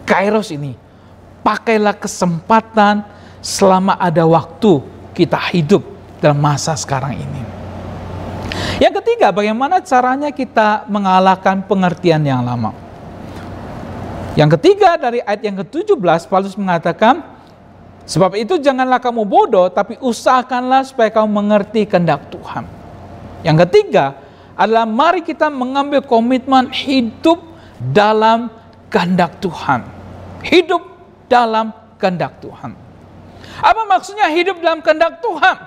Kairos ini, pakailah kesempatan selama ada waktu kita hidup dalam masa sekarang ini. Yang ketiga, bagaimana caranya kita mengalahkan pengertian yang lama. Yang ketiga dari ayat yang ke-17, Paulus mengatakan, sebab itu janganlah kamu bodoh, tapi usahakanlah supaya kamu mengerti kehendak Tuhan. Yang ketiga adalah mari kita mengambil komitmen hidup dalam kehendak Tuhan. Hidup dalam kehendak Tuhan. Apa maksudnya hidup dalam kehendak Tuhan?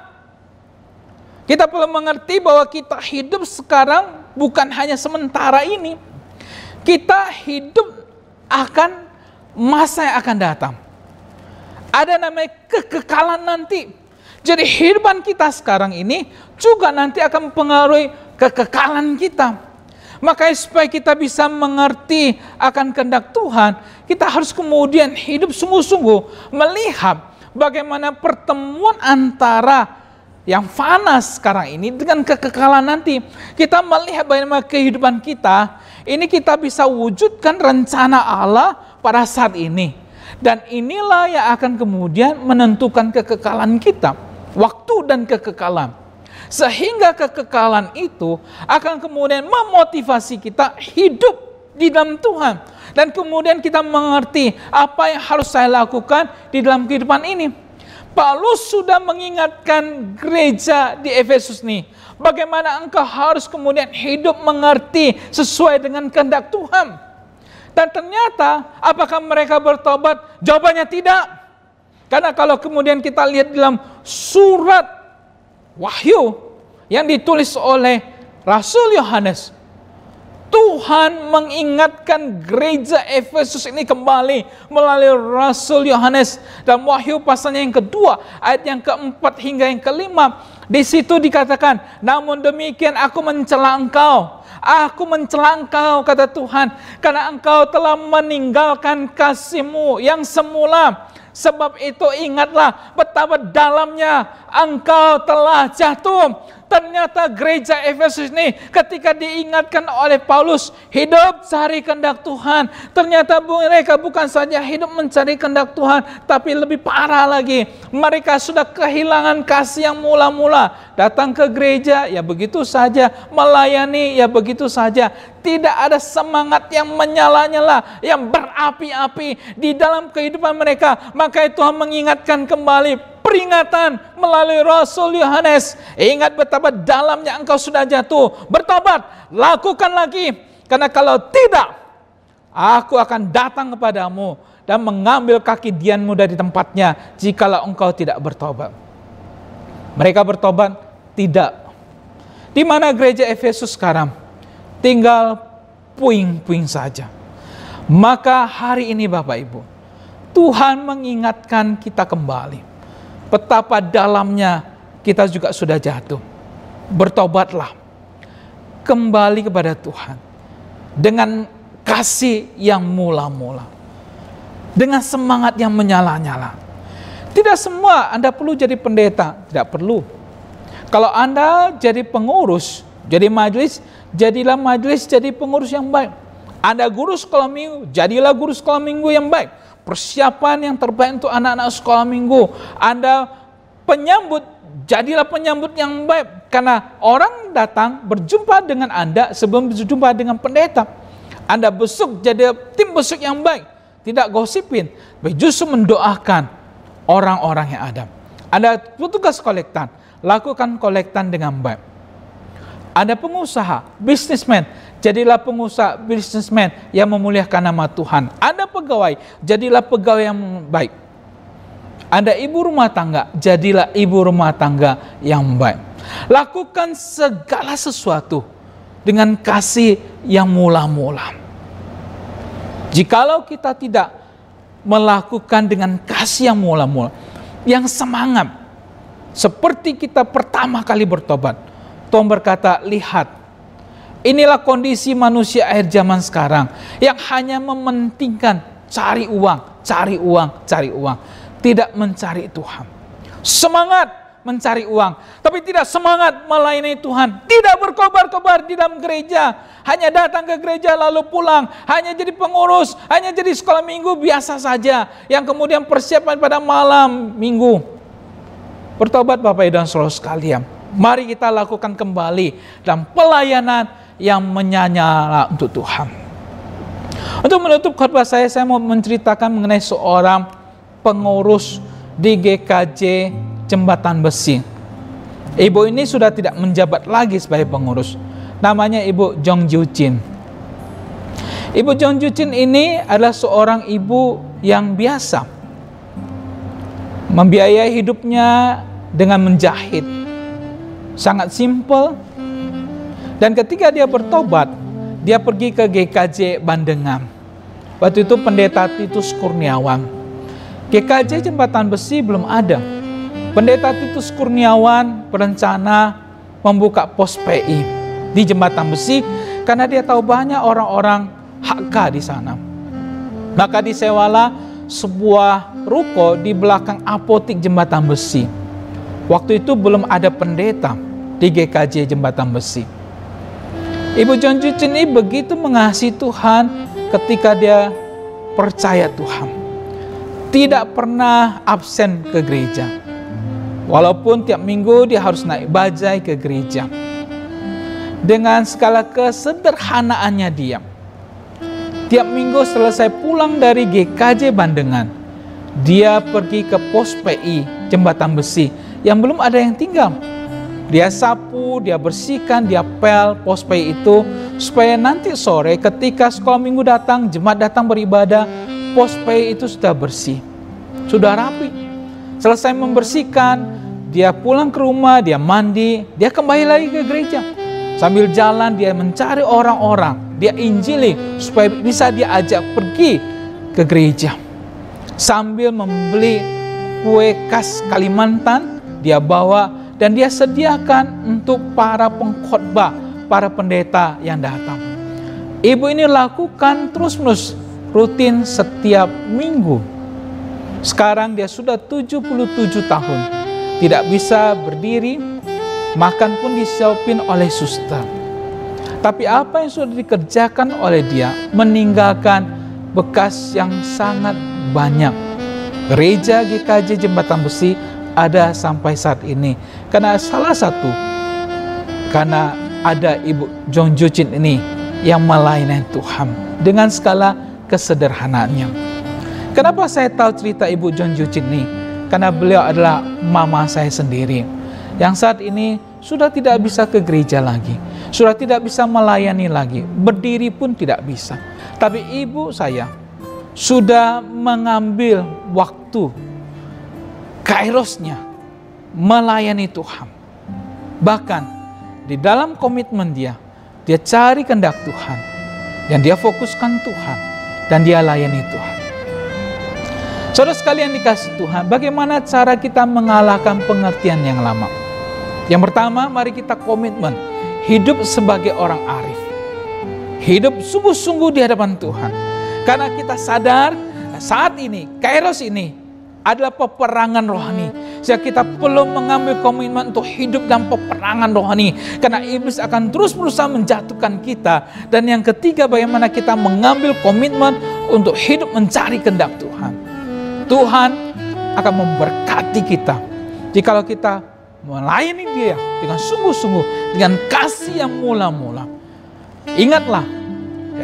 Kita perlu mengerti bahwa kita hidup sekarang bukan hanya sementara ini. Kita hidup akan masa yang akan datang. Ada namanya kekekalan nanti. Jadi kehidupan kita sekarang ini juga nanti akan mempengaruhi kekekalan kita. Makanya supaya kita bisa mengerti akan kehendak Tuhan, kita harus kemudian hidup sungguh-sungguh melihat bagaimana pertemuan antara yang fana sekarang ini dengan kekekalan nanti. Kita melihat bagaimana kehidupan kita, ini kita bisa wujudkan rencana Allah pada saat ini. Dan inilah yang akan kemudian menentukan kekekalan kita. Waktu dan kekekalan. Sehingga kekekalan itu akan kemudian memotivasi kita hidup di dalam Tuhan. Dan kemudian kita mengerti apa yang harus saya lakukan di dalam kehidupan ini. Paulus sudah mengingatkan gereja di Efesus ini. Bagaimana engkau harus kemudian hidup mengerti sesuai dengan kehendak Tuhan. Dan ternyata apakah mereka bertobat? Jawabannya tidak. Karena kalau kemudian kita lihat dalam surat Wahyu yang ditulis oleh Rasul Yohanes, Tuhan mengingatkan gereja Efesus ini kembali melalui Rasul Yohanes. Dalam Wahyu pasalnya yang kedua, ayat yang keempat hingga yang kelima. Di situ dikatakan, namun demikian aku mencela engkau. Aku mencela engkau, kata Tuhan, karena engkau telah meninggalkan kasih-Mu yang semula. Sebab itu ingatlah betapa dalamnya engkau telah jatuh. Ternyata gereja Efesus ini ketika diingatkan oleh Paulus hidup cari kehendak Tuhan, ternyata mereka bukan saja hidup mencari kehendak Tuhan, tapi lebih parah lagi, mereka sudah kehilangan kasih yang mula-mula. Datang ke gereja ya begitu saja, melayani ya begitu saja, tidak ada semangat yang menyala-nyala, yang berapi-api di dalam kehidupan mereka. Maka Tuhan mengingatkan kembali peringatan melalui Rasul Yohanes. Ingat betapa dalamnya engkau sudah jatuh. Bertobat, lakukan lagi. Karena kalau tidak, aku akan datang kepadamu dan mengambil kaki dianmu dari tempatnya jikalau engkau tidak bertobat. Mereka bertobat? Tidak. Di mana gereja Efesus sekarang? Tinggal puing-puing saja. Maka hari ini Bapak Ibu, Tuhan mengingatkan kita kembali betapa dalamnya kita juga sudah jatuh. Bertobatlah, kembali kepada Tuhan. Dengan kasih yang mula-mula, dengan semangat yang menyala-nyala. Tidak semua Anda perlu jadi pendeta, tidak perlu. Kalau Anda jadi pengurus, jadi majelis, jadilah majelis jadi pengurus yang baik. Anda guru sekolah minggu, jadilah guru sekolah minggu yang baik. Persiapan yang terbaik untuk anak-anak sekolah minggu. Anda penyambut, jadilah penyambut yang baik. Karena orang datang berjumpa dengan Anda sebelum berjumpa dengan pendeta. Anda besuk, jadi tim besuk yang baik. Tidak gosipin, tapi justru mendoakan orang-orang yang ada. Anda petugas kolektan, lakukan kolektan dengan baik. Ada pengusaha, bisnismen, jadilah pengusaha, bisnismen yang memuliakan nama Tuhan. Ada pegawai, jadilah pegawai yang baik. Anda ibu rumah tangga, jadilah ibu rumah tangga yang baik. Lakukan segala sesuatu dengan kasih yang mula-mula. Jikalau kita tidak melakukan dengan kasih yang mula-mula, yang semangat, seperti kita pertama kali bertobat, Tuhan berkata, lihat, inilah kondisi manusia akhir zaman sekarang, yang hanya mementingkan cari uang, cari uang, cari uang, tidak mencari Tuhan. Semangat mencari uang, tapi tidak semangat melayani Tuhan. Tidak berkobar-kobar di dalam gereja, hanya datang ke gereja lalu pulang, hanya jadi pengurus, hanya jadi sekolah minggu biasa saja, yang kemudian persiapan pada malam minggu. Bertobat Bapak Ibu dan Saudara sekalian, mari kita lakukan kembali dalam pelayanan yang menyala untuk Tuhan. Untuk menutup khotbah saya mau menceritakan mengenai seorang pengurus di GKJ Jembatan Besi. Ibu ini sudah tidak menjabat lagi sebagai pengurus. Namanya Ibu Jong Ju Chin. Ibu Jong Ju Chin ini adalah seorang ibu yang biasa, membiayai hidupnya dengan menjahit. Sangat simpel. Dan ketika dia bertobat, dia pergi ke GKJ Bandengan. Waktu itu pendeta Titus Kurniawan. GKJ Jembatan Besi belum ada. Pendeta Titus Kurniawan berencana membuka pos PI di Jembatan Besi karena dia tahu banyak orang-orang HK di sana. Maka disewalah sebuah ruko di belakang apotik Jembatan Besi. Waktu itu belum ada pendeta di GKJ Jembatan Besi. Ibu Jong Ju Chin ini begitu mengasihi Tuhan ketika dia percaya Tuhan. Tidak pernah absen ke gereja. Walaupun tiap minggu dia harus naik bajai ke gereja. Dengan segala kesederhanaannya dia. Tiap minggu selesai pulang dari GKJ Bandengan, dia pergi ke pos PI Jembatan Besi yang belum ada yang tinggal. Dia sapu, dia bersihkan, dia pel pos PI itu supaya nanti sore ketika sekolah minggu datang, jemaat datang beribadah, pos PI itu sudah bersih, sudah rapi. Selesai membersihkan, dia pulang ke rumah, dia mandi, dia kembali lagi ke gereja. Sambil jalan dia mencari orang-orang, dia injili supaya bisa dia ajak pergi ke gereja. Sambil membeli kue khas Kalimantan, dia bawa dan dia sediakan untuk para pengkhotbah, para pendeta yang datang. Ibu ini lakukan terus-menerus, rutin setiap minggu. Sekarang dia sudah 77 tahun, tidak bisa berdiri, makan pun disiapin oleh suster. Tapi apa yang sudah dikerjakan oleh dia meninggalkan bekas yang sangat banyak. Gereja GKJ Jembatan Besi ada sampai saat ini. Karena salah satu, karena ada Ibu Jong Ju Chin ini yang melayani Tuhan dengan segala kesederhanaannya. Kenapa saya tahu cerita Ibu Jong Ju Chin ini? Karena beliau adalah mama saya sendiri, yang saat ini sudah tidak bisa ke gereja lagi, sudah tidak bisa melayani lagi, berdiri pun tidak bisa. Tapi ibu saya sudah mengambil waktu kairosnya melayani Tuhan. Bahkan di dalam komitmen dia cari kehendak Tuhan, dan dia fokuskan Tuhan, dan dia layani Tuhan. Saudara sekalian dikasih Tuhan, bagaimana cara kita mengalahkan pengertian yang lama? Yang pertama, mari kita komitmen hidup sebagai orang arif. hidup sungguh-sungguh di hadapan Tuhan. Karena kita sadar saat ini, Kairos ini adalah peperangan rohani. Sehingga kita perlu mengambil komitmen untuk hidup dalam peperangan rohani. Karena iblis akan terus berusaha menjatuhkan kita. Dan yang ketiga, bagaimana kita mengambil komitmen untuk hidup mencari kehendak Tuhan. Tuhan akan memberkati kita jikalau kita melayani Dia dengan sungguh-sungguh, dengan kasih yang mula-mula. Ingatlah,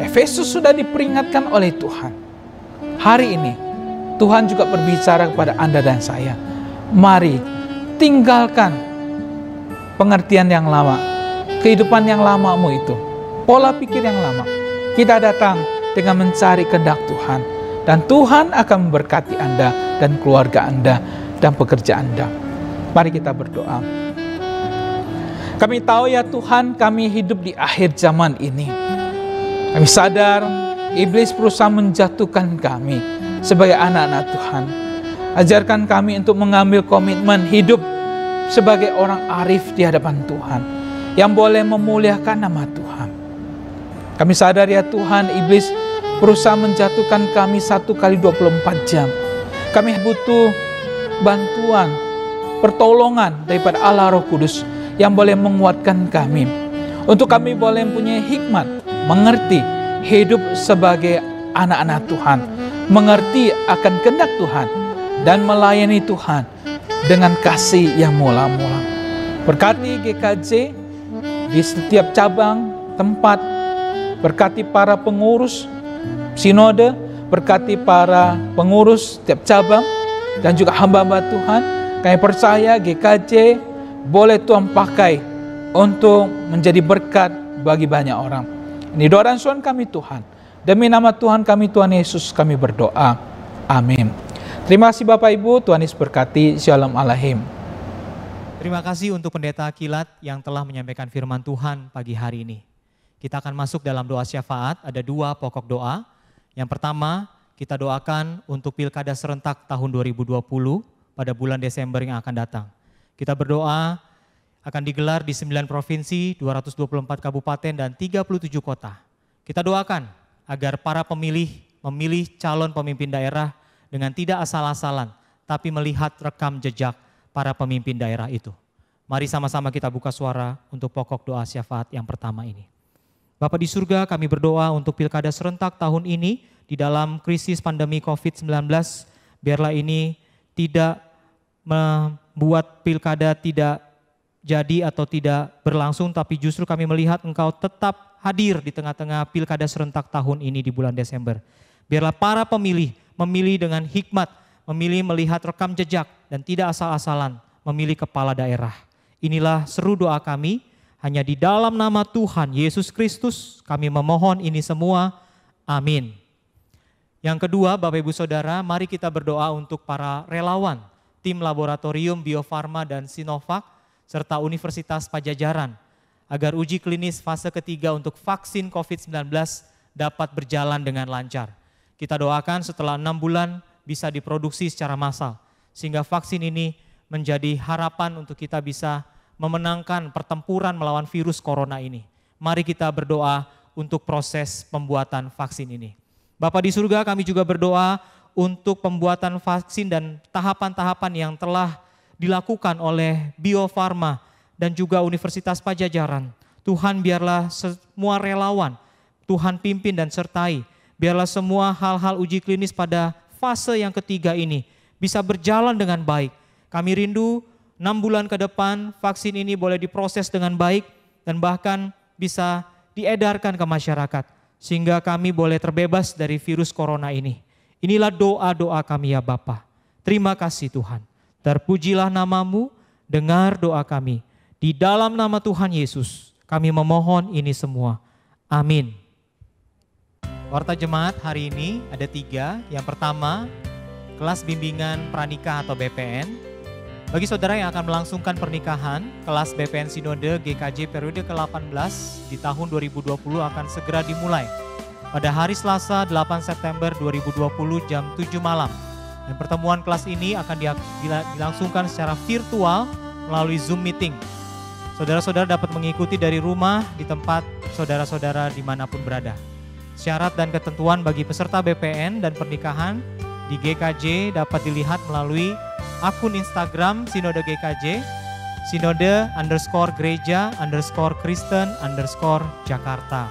Efesus sudah diperingatkan oleh Tuhan. Hari ini Tuhan juga berbicara kepada Anda dan saya. Mari tinggalkan pengertian yang lama, kehidupan yang lamamu itu, pola pikir yang lama. Kita datang dengan mencari kehendak Tuhan, dan Tuhan akan memberkati Anda dan keluarga Anda dan pekerjaan Anda. Mari kita berdoa. Kami tahu ya Tuhan, kami hidup di akhir zaman ini. Kami sadar iblis berusaha menjatuhkan kami sebagai anak-anak Tuhan. Ajarkan kami untuk mengambil komitmen hidup sebagai orang arif di hadapan Tuhan, yang boleh memuliakan nama Tuhan. Kami sadar ya Tuhan, iblis berusaha menjatuhkan kami 1 kali 24 jam. Kami butuh bantuan, pertolongan daripada Allah Roh Kudus yang boleh menguatkan kami. Untuk kami boleh mempunyai hikmat, mengerti hidup sebagai anak-anak Tuhan, mengerti akan kehendak Tuhan, dan melayani Tuhan dengan kasih yang mula-mula. Berkati GKJ di setiap cabang, tempat, berkati para pengurus sinode, berkati para pengurus setiap cabang, dan juga hamba-hamba Tuhan. Kami percaya GKJ boleh Tuhan pakai untuk menjadi berkat bagi banyak orang. Ini doa dan suan kami Tuhan. Demi nama Tuhan kami, Tuhan Yesus, kami berdoa. Amin. Terima kasih Bapak Ibu, Tuhan Yesus berkati. Shalom Alahim. Terima kasih untuk Pendeta Kilat yang telah menyampaikan firman Tuhan pagi hari ini. Kita akan masuk dalam doa syafaat, ada 2 pokok doa. Yang pertama, kita doakan untuk Pilkada serentak tahun 2020 pada bulan Desember yang akan datang. Kita berdoa akan digelar di 9 provinsi, 224 kabupaten, dan 37 kota. Kita doakan agar para pemilih memilih calon pemimpin daerah dengan tidak asal-asalan, tapi melihat rekam jejak para pemimpin daerah itu. Mari sama-sama kita buka suara untuk pokok doa syafaat yang pertama ini. Bapa di surga, kami berdoa untuk Pilkada serentak tahun ini di dalam krisis pandemi COVID-19, biarlah ini tidak membuat Pilkada tidak jadi atau tidak berlangsung, tapi justru kami melihat Engkau tetap hadir di tengah-tengah Pilkada serentak tahun ini di bulan Desember. Biarlah para pemilih memilih dengan hikmat, memilih melihat rekam jejak dan tidak asal-asalan memilih kepala daerah. Inilah seru doa kami, hanya di dalam nama Tuhan Yesus Kristus kami memohon ini semua. Amin. Yang kedua, Bapak Ibu Saudara, mari kita berdoa untuk para relawan, tim laboratorium Bio Farma dan Sinovac, serta Universitas Pajajaran, agar uji klinis fase ketiga untuk vaksin COVID-19 dapat berjalan dengan lancar. Kita doakan setelah 6 bulan bisa diproduksi secara massal, sehingga vaksin ini menjadi harapan untuk kita bisa memenangkan pertempuran melawan virus corona ini. Mari kita berdoa untuk proses pembuatan vaksin ini. Bapa di surga, kami juga berdoa untuk pembuatan vaksin dan tahapan-tahapan yang telah dilakukan oleh Bio Farma dan juga Universitas Pajajaran. Tuhan, biarlah semua relawan Tuhan pimpin dan sertai. Biarlah semua hal-hal uji klinis pada fase yang ketiga ini bisa berjalan dengan baik. Kami rindu 6 bulan ke depan vaksin ini boleh diproses dengan baik dan bahkan bisa diedarkan ke masyarakat, sehingga kami boleh terbebas dari virus corona ini. Inilah doa-doa kami ya Bapa. Terima kasih Tuhan. Terpujilah namamu, dengar doa kami. Di dalam nama Tuhan Yesus kami memohon ini semua. Amin. Warta Jemaat hari ini ada 3. Yang pertama, kelas bimbingan pranikah atau BPN. Bagi saudara yang akan melangsungkan pernikahan, kelas BPN Sinode GKJ periode ke-18 di tahun 2020 akan segera dimulai. Pada hari Selasa 8 September 2020 jam 7 malam. Dan pertemuan kelas ini akan dilangsungkan secara virtual melalui Zoom meeting. Saudara-saudara dapat mengikuti dari rumah di tempat saudara-saudara dimanapun berada. Syarat dan ketentuan bagi peserta BPN dan pernikahan di GKJ dapat dilihat melalui akun Instagram Sinode GKJ, Sinode_Gereja_Kristen_Jakarta.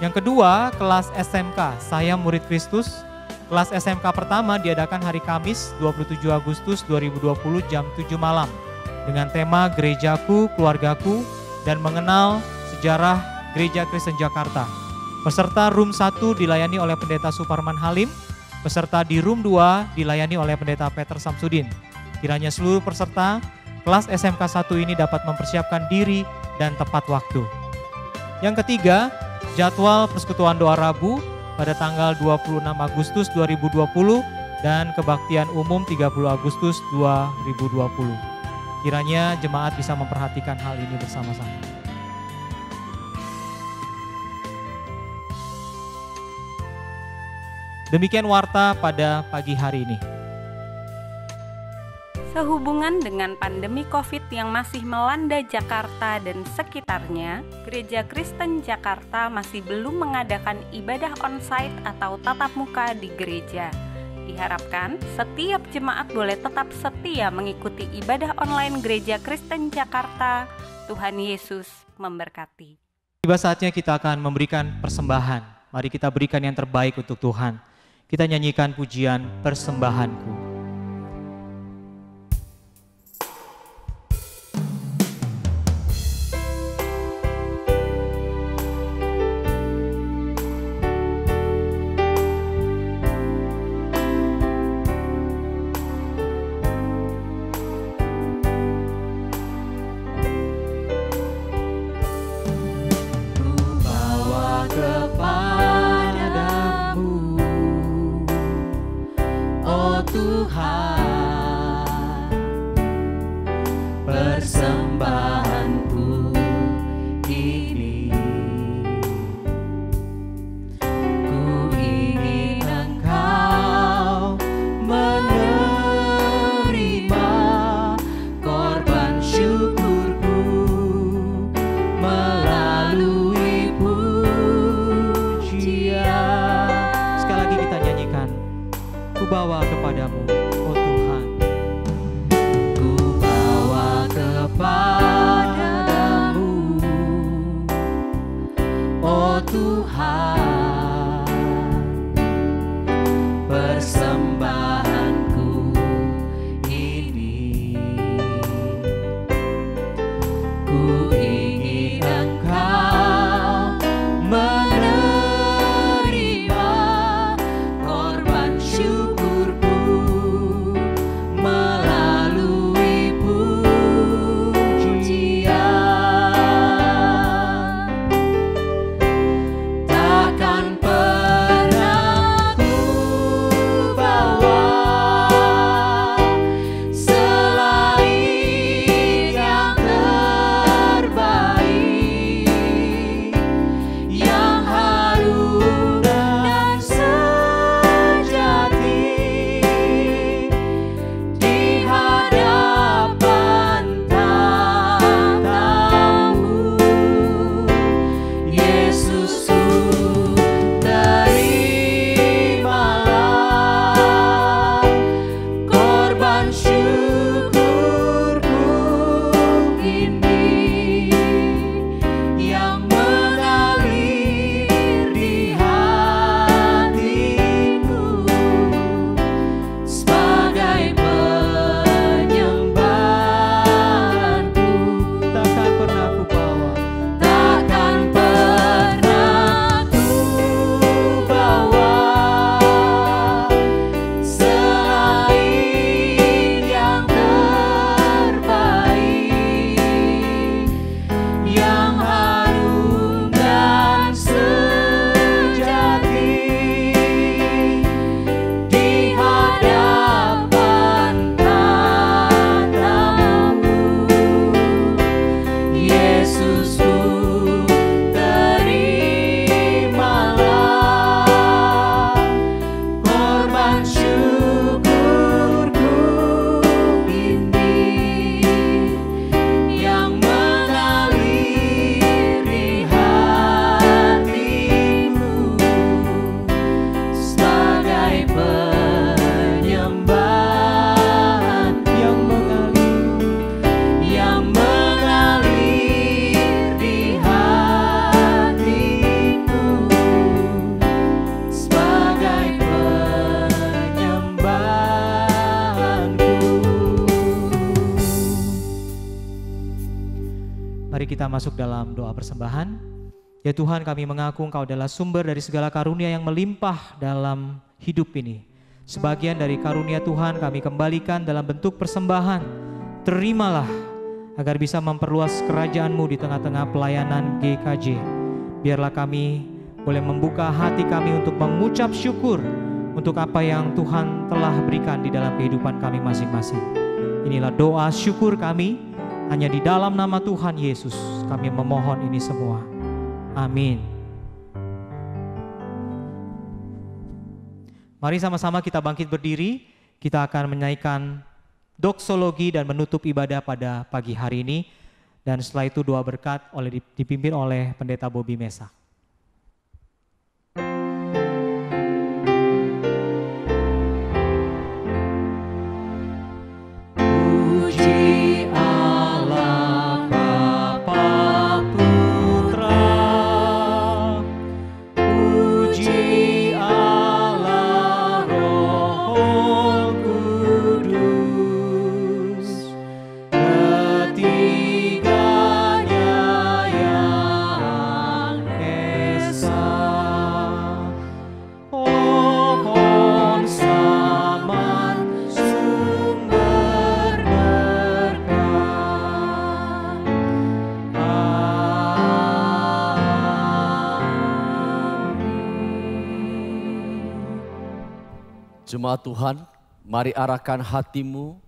Yang kedua, kelas SMK, Saya Murid Kristus. Kelas SMK pertama diadakan hari Kamis 27 Agustus 2020 jam 7 malam. Dengan tema Gerejaku, Keluargaku, dan mengenal sejarah Gereja Kristen Jakarta. Peserta Room 1 dilayani oleh Pendeta Suparman Halim, peserta di Room 2 dilayani oleh Pendeta Peter Samsudin. Kiranya seluruh peserta kelas SMK 1 ini dapat mempersiapkan diri dan tepat waktu. Yang ketiga, jadwal persekutuan doa Rabu pada tanggal 26 Agustus 2020 dan kebaktian umum 30 Agustus 2020. Kiranya jemaat bisa memperhatikan hal ini bersama-sama. Demikian warta pada pagi hari ini. Sehubungan dengan pandemi COVID yang masih melanda Jakarta dan sekitarnya, Gereja Kristen Jakarta masih belum mengadakan ibadah onsite atau tatap muka di gereja. Diharapkan setiap jemaat boleh tetap setia mengikuti ibadah online Gereja Kristen Jakarta. Tuhan Yesus memberkati. Tiba saatnya kita akan memberikan persembahan. Mari kita berikan yang terbaik untuk Tuhan. Kita nyanyikan pujian Persembahanku. Mari kita masuk dalam doa persembahan. Ya Tuhan, kami mengaku Engkau adalah sumber dari segala karunia yang melimpah dalam hidup ini. Sebagian dari karunia Tuhan kami kembalikan dalam bentuk persembahan. Terimalah agar bisa memperluas kerajaan-Mu di tengah-tengah pelayanan GKJ. Biarlah kami boleh membuka hati kami untuk mengucap syukur untuk apa yang Tuhan telah berikan di dalam kehidupan kami masing-masing. Inilah doa syukur kami, hanya di dalam nama Tuhan Yesus kami memohon ini semua. Amin. Mari sama-sama kita bangkit berdiri. Kita akan menaikkan doksologi dan menutup ibadah pada pagi hari ini. Dan setelah itu doa berkat dipimpin oleh Pendeta Bobby Mesa. Puji Allah Bapa Putra, puji Allah Roh Kudus, ketiganya yang esa. Pohon Saman sumber berkah. Jemaat Tuhan, mari arahkan hatimu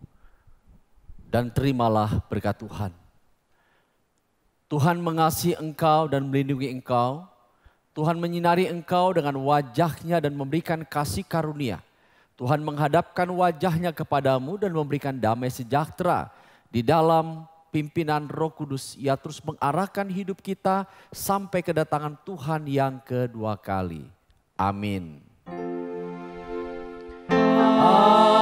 dan terimalah berkat Tuhan. Tuhan mengasihi engkau dan melindungi engkau. Tuhan menyinari engkau dengan wajah-Nya dan memberikan kasih karunia. Tuhan menghadapkan wajah-Nya kepadamu dan memberikan damai sejahtera. Di dalam pimpinan Roh Kudus, Ia terus mengarahkan hidup kita sampai kedatangan Tuhan yang kedua kali. Amin. Amin.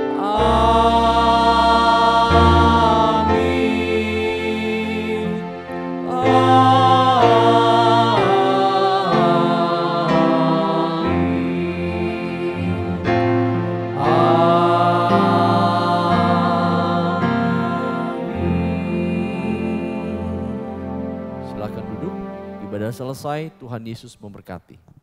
Amin. Silakan duduk. Ibadah selesai, Tuhan Yesus memberkati.